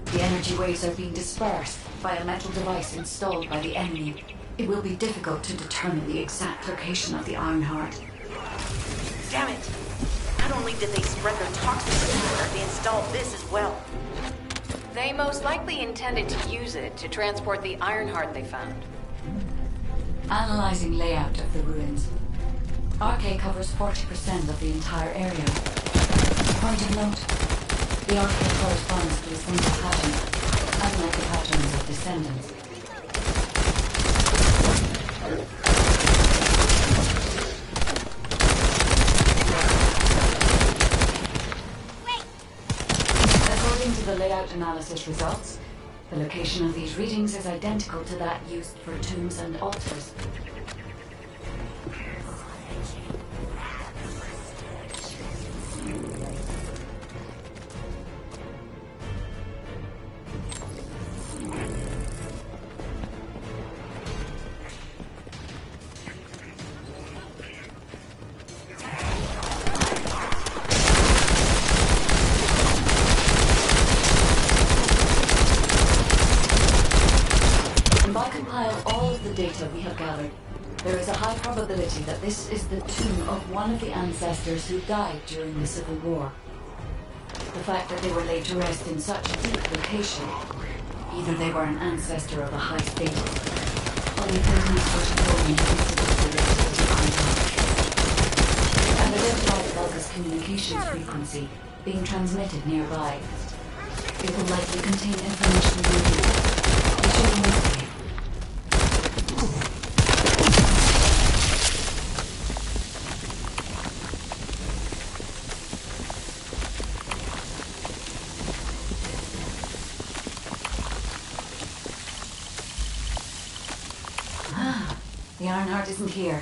The energy waves are being dispersed by a metal device installed by the enemy. It will be difficult to determine the exact location of the Iron Heart. Damn it! Not only did they spread their toxins everywhere, they installed this as well. They most likely intended to use it to transport the Iron Heart they found. Analyzing layout of the ruins. RK covers 40% of the entire area. Point of note, the RK corresponds to a single pattern, unlike the patterns of Descendants. According to the layout analysis results, the location of these readings is identical to that used for tombs and altars. I compile all of the data we have gathered, there is a high probability that this is the tomb of one of the ancestors who died during the Civil War. The fact that they were laid to rest in such a deep location, either they were an ancestor of a high status, or they could be such a moment related to the and identify the Vulgus communications frequency being transmitted nearby. It will likely contain information we need, which is investigate. The Ironheart isn't here.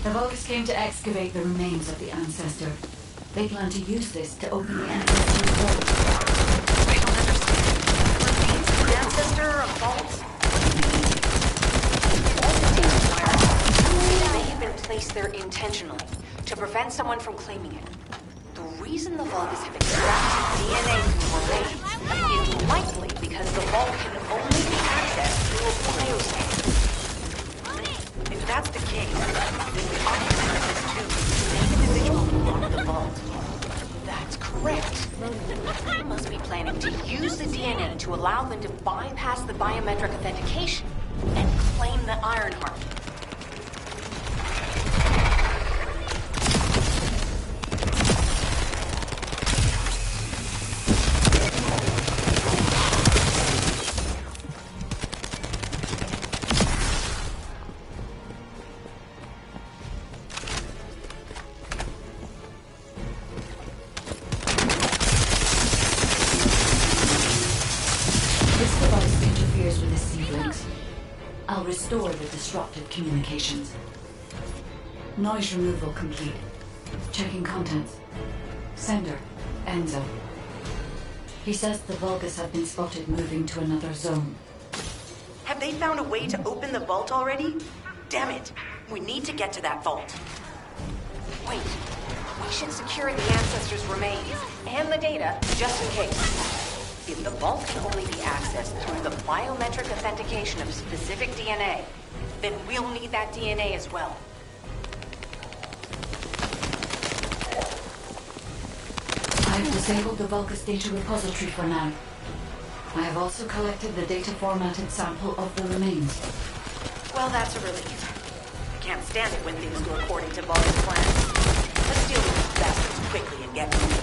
The Vulgus came to excavate the remains of the ancestor. They plan to use this to open the ancestor's vault. I don't understand. Remains of an ancestor, a vault? It may have been placed there intentionally, to prevent someone from claiming it. The reason the Vulgus have extracted DNA from the remains is likely because the vault can only be accessed through a bioscan. If that's the case, then the occupant of this tomb is the same individual who locked the vault. That's correct. They must be planning to use the DNA to allow them to bypass the biometric authentication and claim the Ironheart. I'll restore the disrupted communications. Noise removal complete. Checking contents. Sender, Enzo. He says the Vulgus have been spotted moving to another zone. Have they found a way to open the vault already? Damn it! We need to get to that vault. Wait. We should secure the ancestors' remains and the data just in case. If the vault can only be accessed through the biometric authentication of specific DNA, then we'll need that DNA as well. I have disabled the Vulgus data repository for now. I have also collected the data formatted sample of the remains. Well, that's a relief. I can't stand it when things go according to Vulgus plans. Let's deal with these bastards quickly and get moving.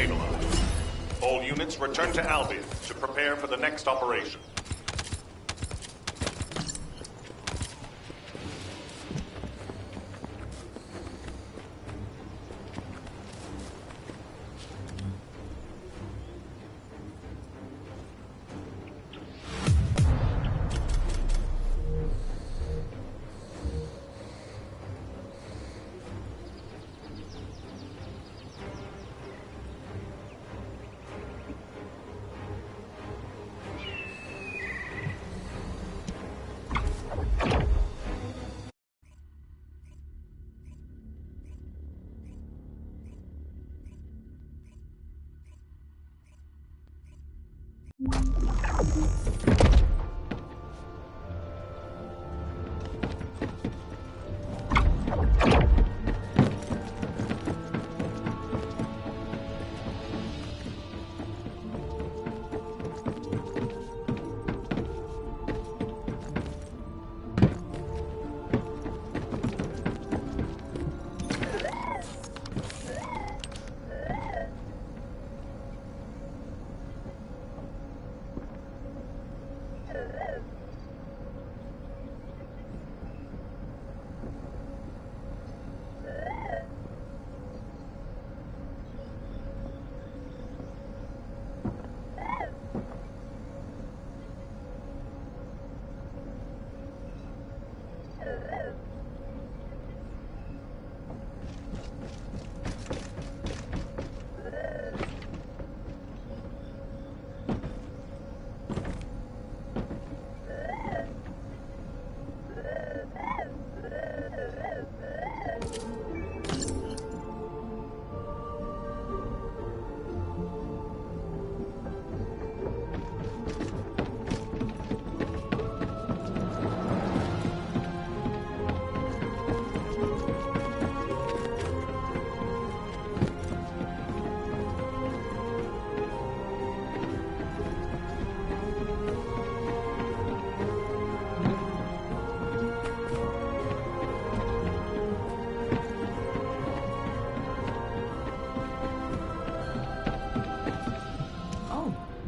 stabilized. All units return to Albion to prepare for the next operation.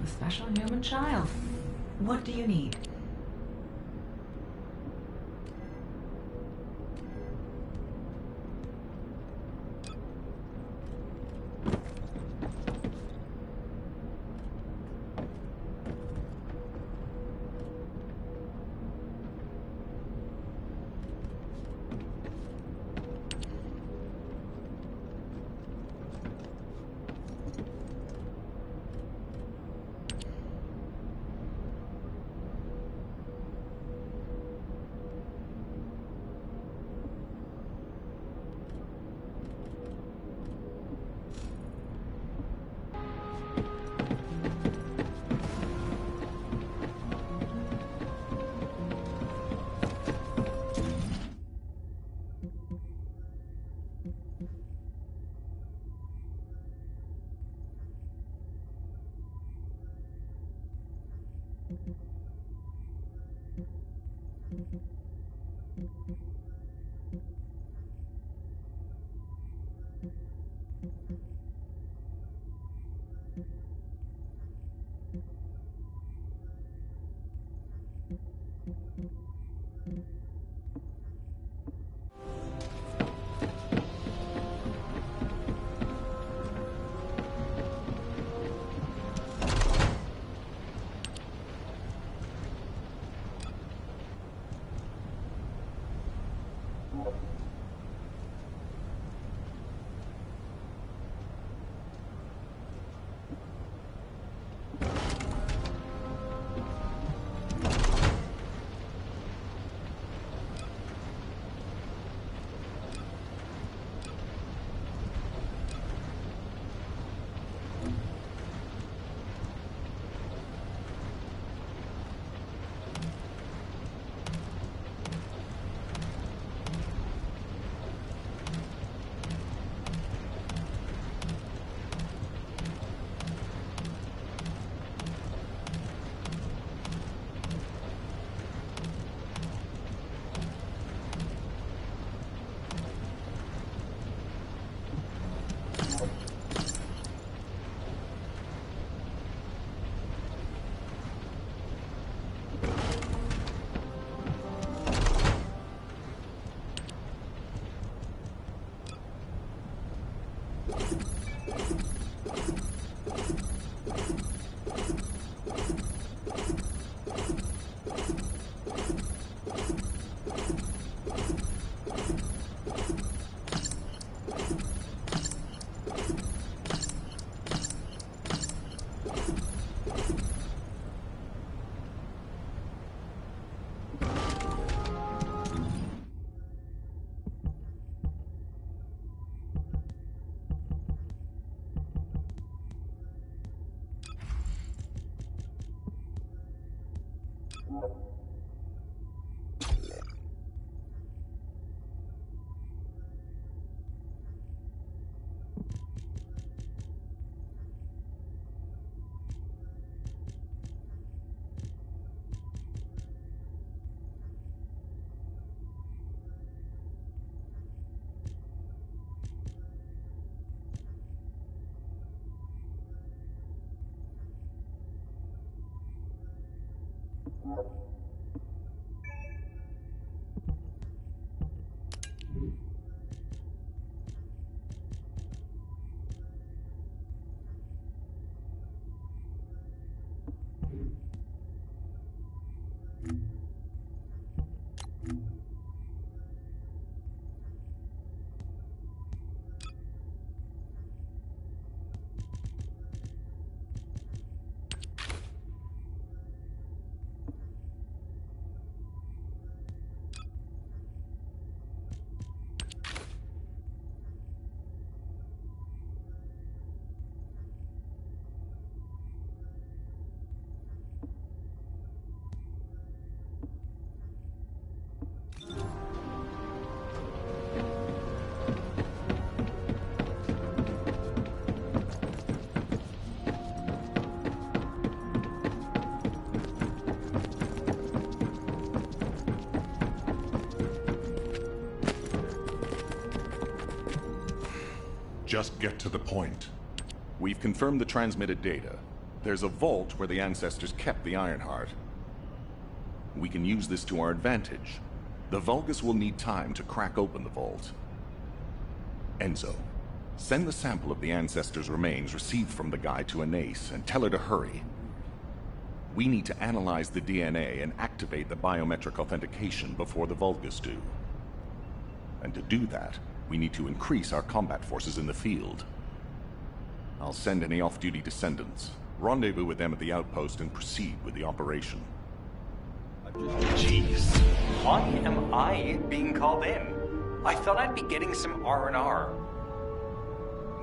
Special human child. What do you need? Just get to the point. We've confirmed the transmitted data. There's a vault where the ancestors kept the Ironheart. We can use this to our advantage. The Vulgus will need time to crack open the vault. Enzo, send the sample of the ancestors' remains received from the guide to Anais and tell her to hurry. We need to analyze the DNA and activate the biometric authentication before the Vulgus do. And to do that, we need to increase our combat forces in the field. I'll send any off-duty descendants, rendezvous with them at the outpost, and proceed with the operation. Jeez, why am I being called in? I thought I'd be getting some R&R.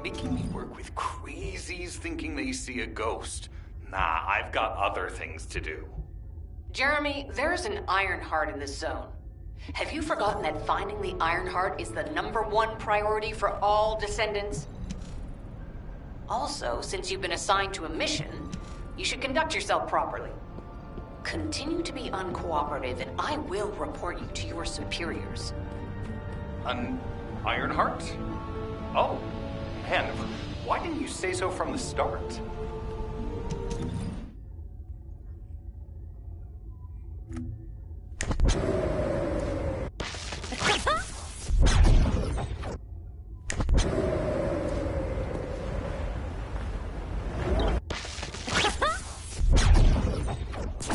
Making me work with crazies thinking they see a ghost. Nah, I've got other things to do. Jeremy, there's an Ironheart in this zone. Have you forgotten that finding the Ironheart is the #1 priority for all Descendants? Also, since you've been assigned to a mission, you should conduct yourself properly. Continue to be uncooperative, and I will report you to your superiors. An Ironheart? Oh, man, why didn't you say so from the start?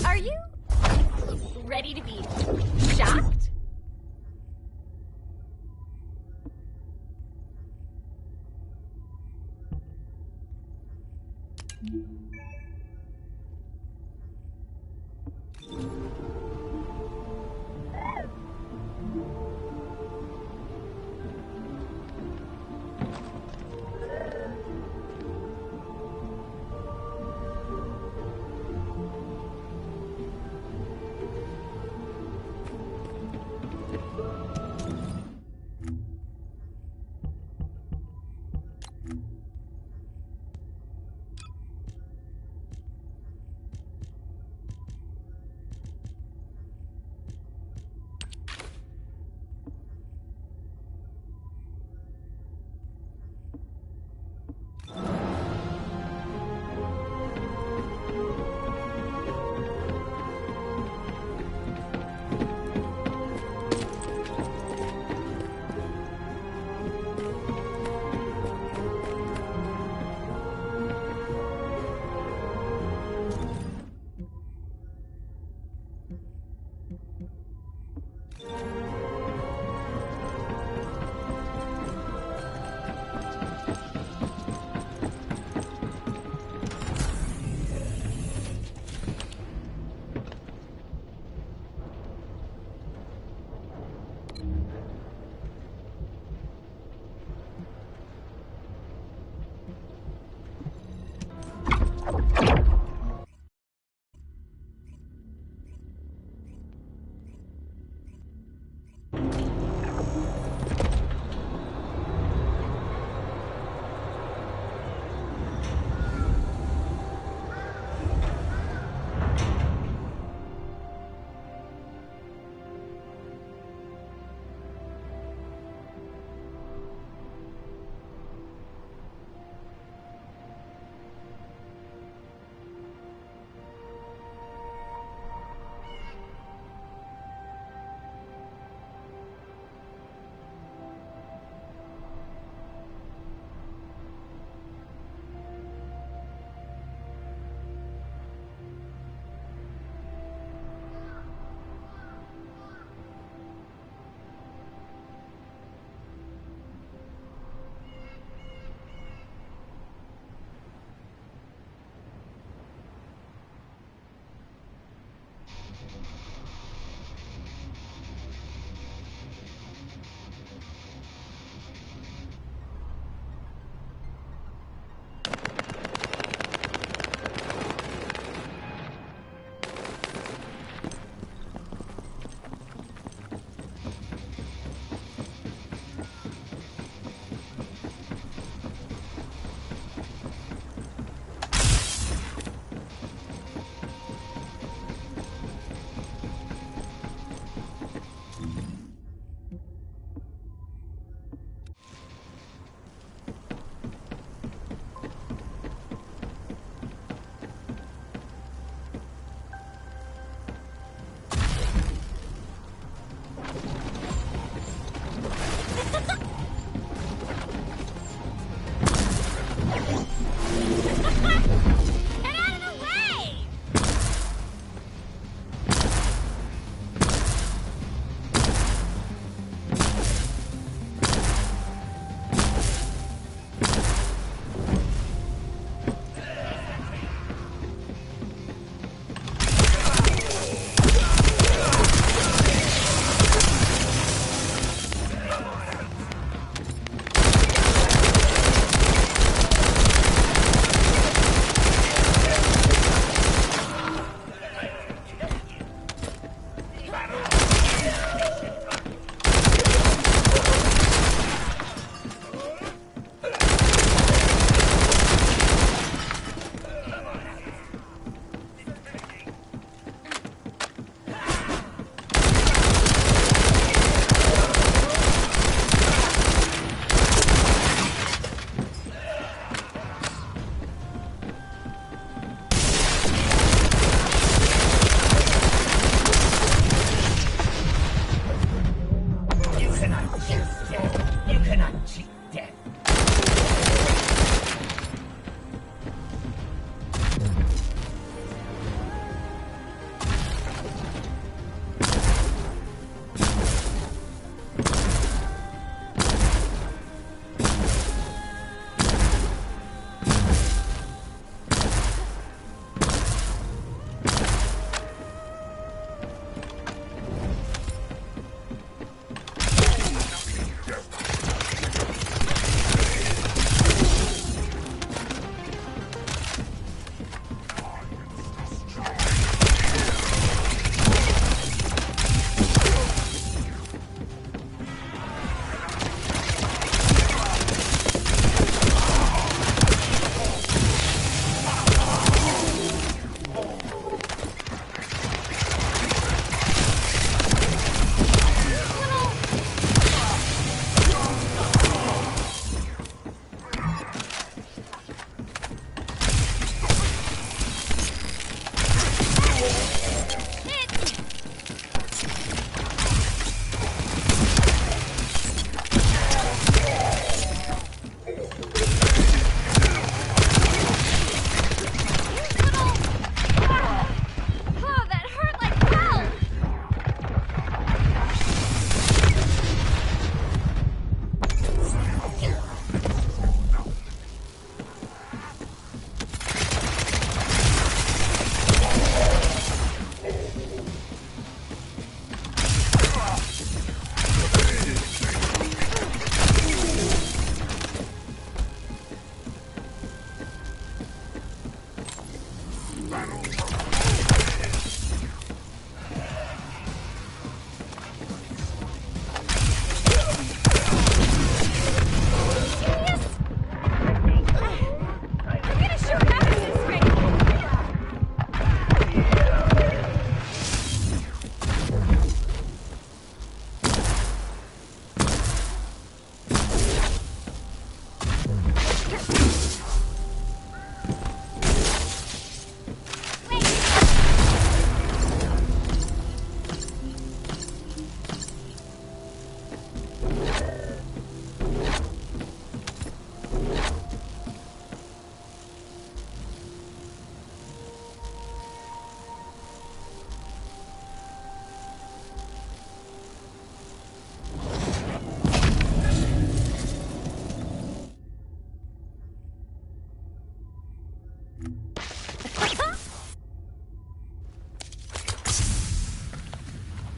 Are you ready to be shocked?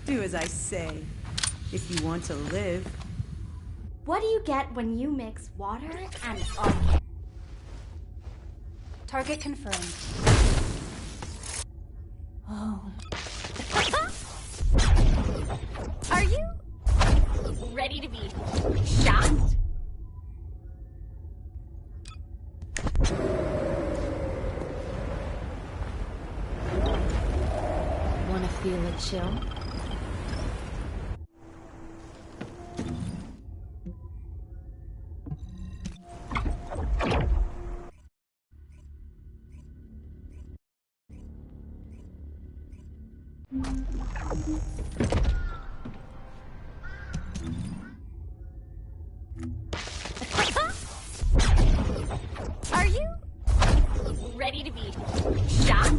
Do as I say, if you want to live. What do you get when you mix water and oil? Target confirmed. Oh. Are you ready to be shot? Wanna feel a chill? Are you ready to be shot?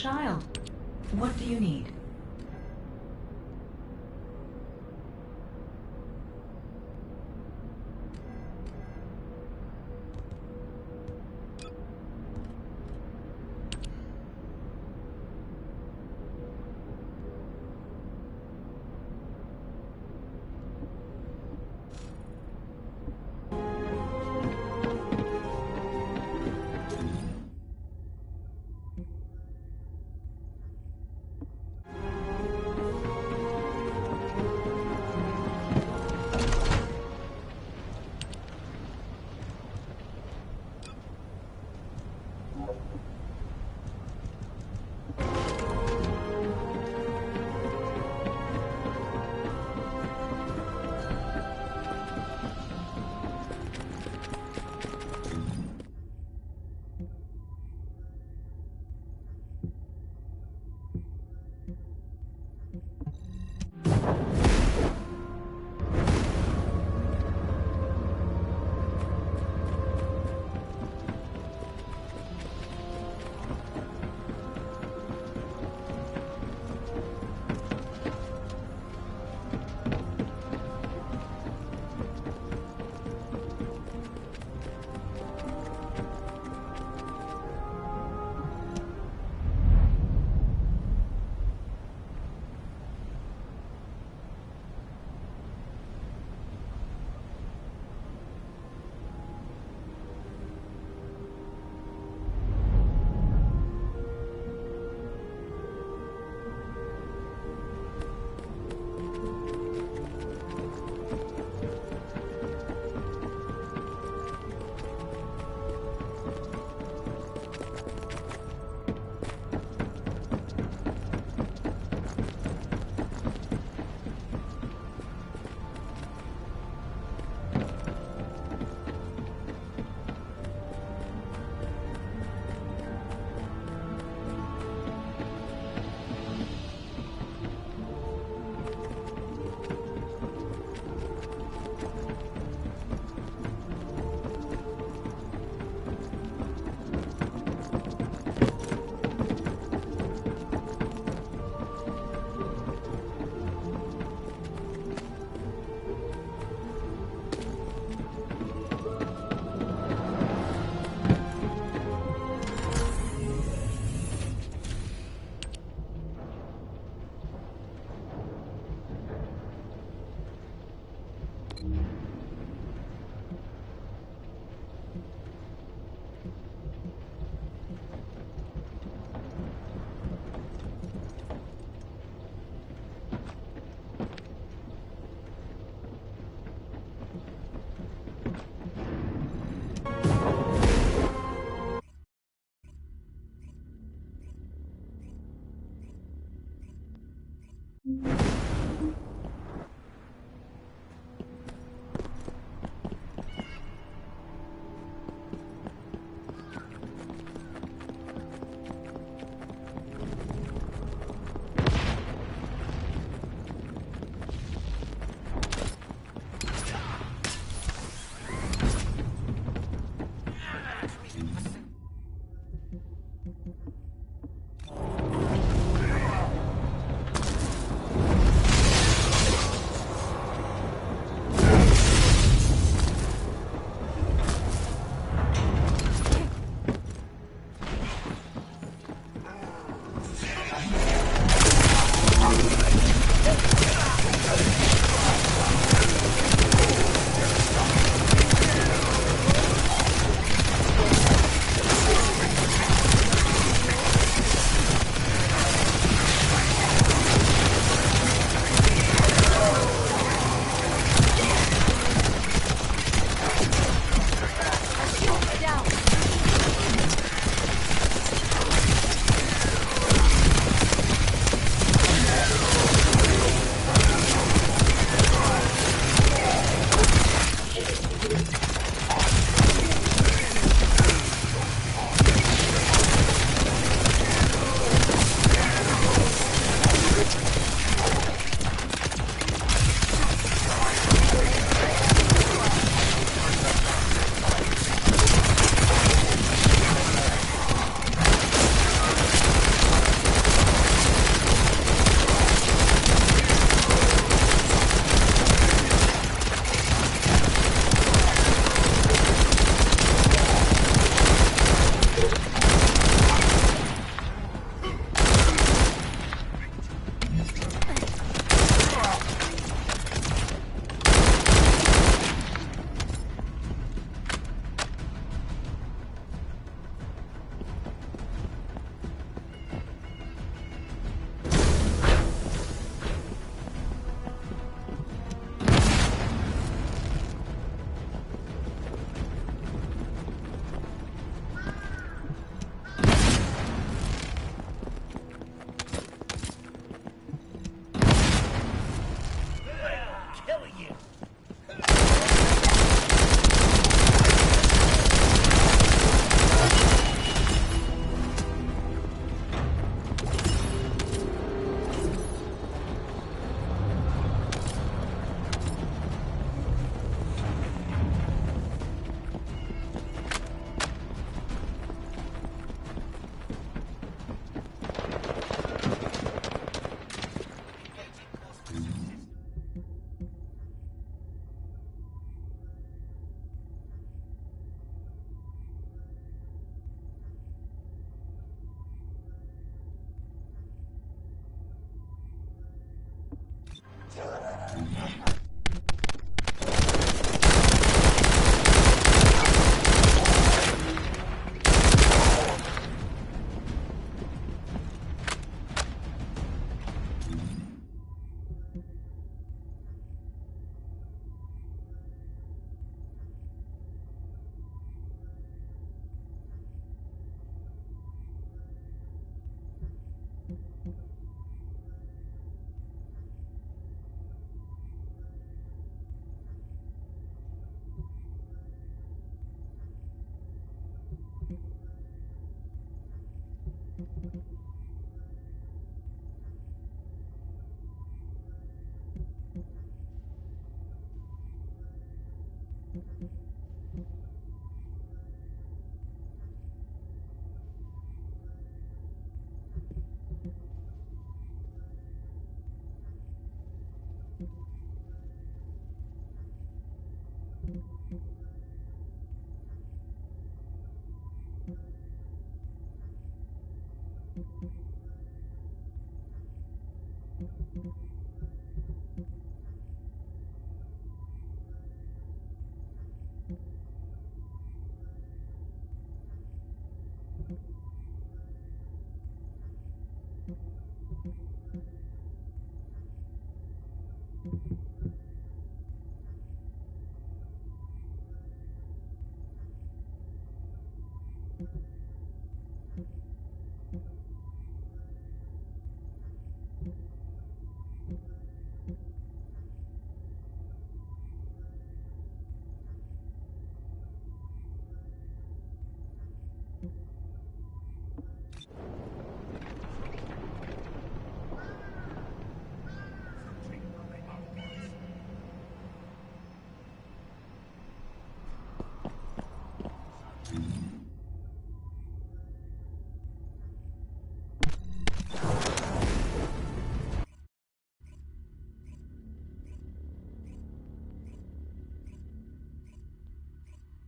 child. What do you need?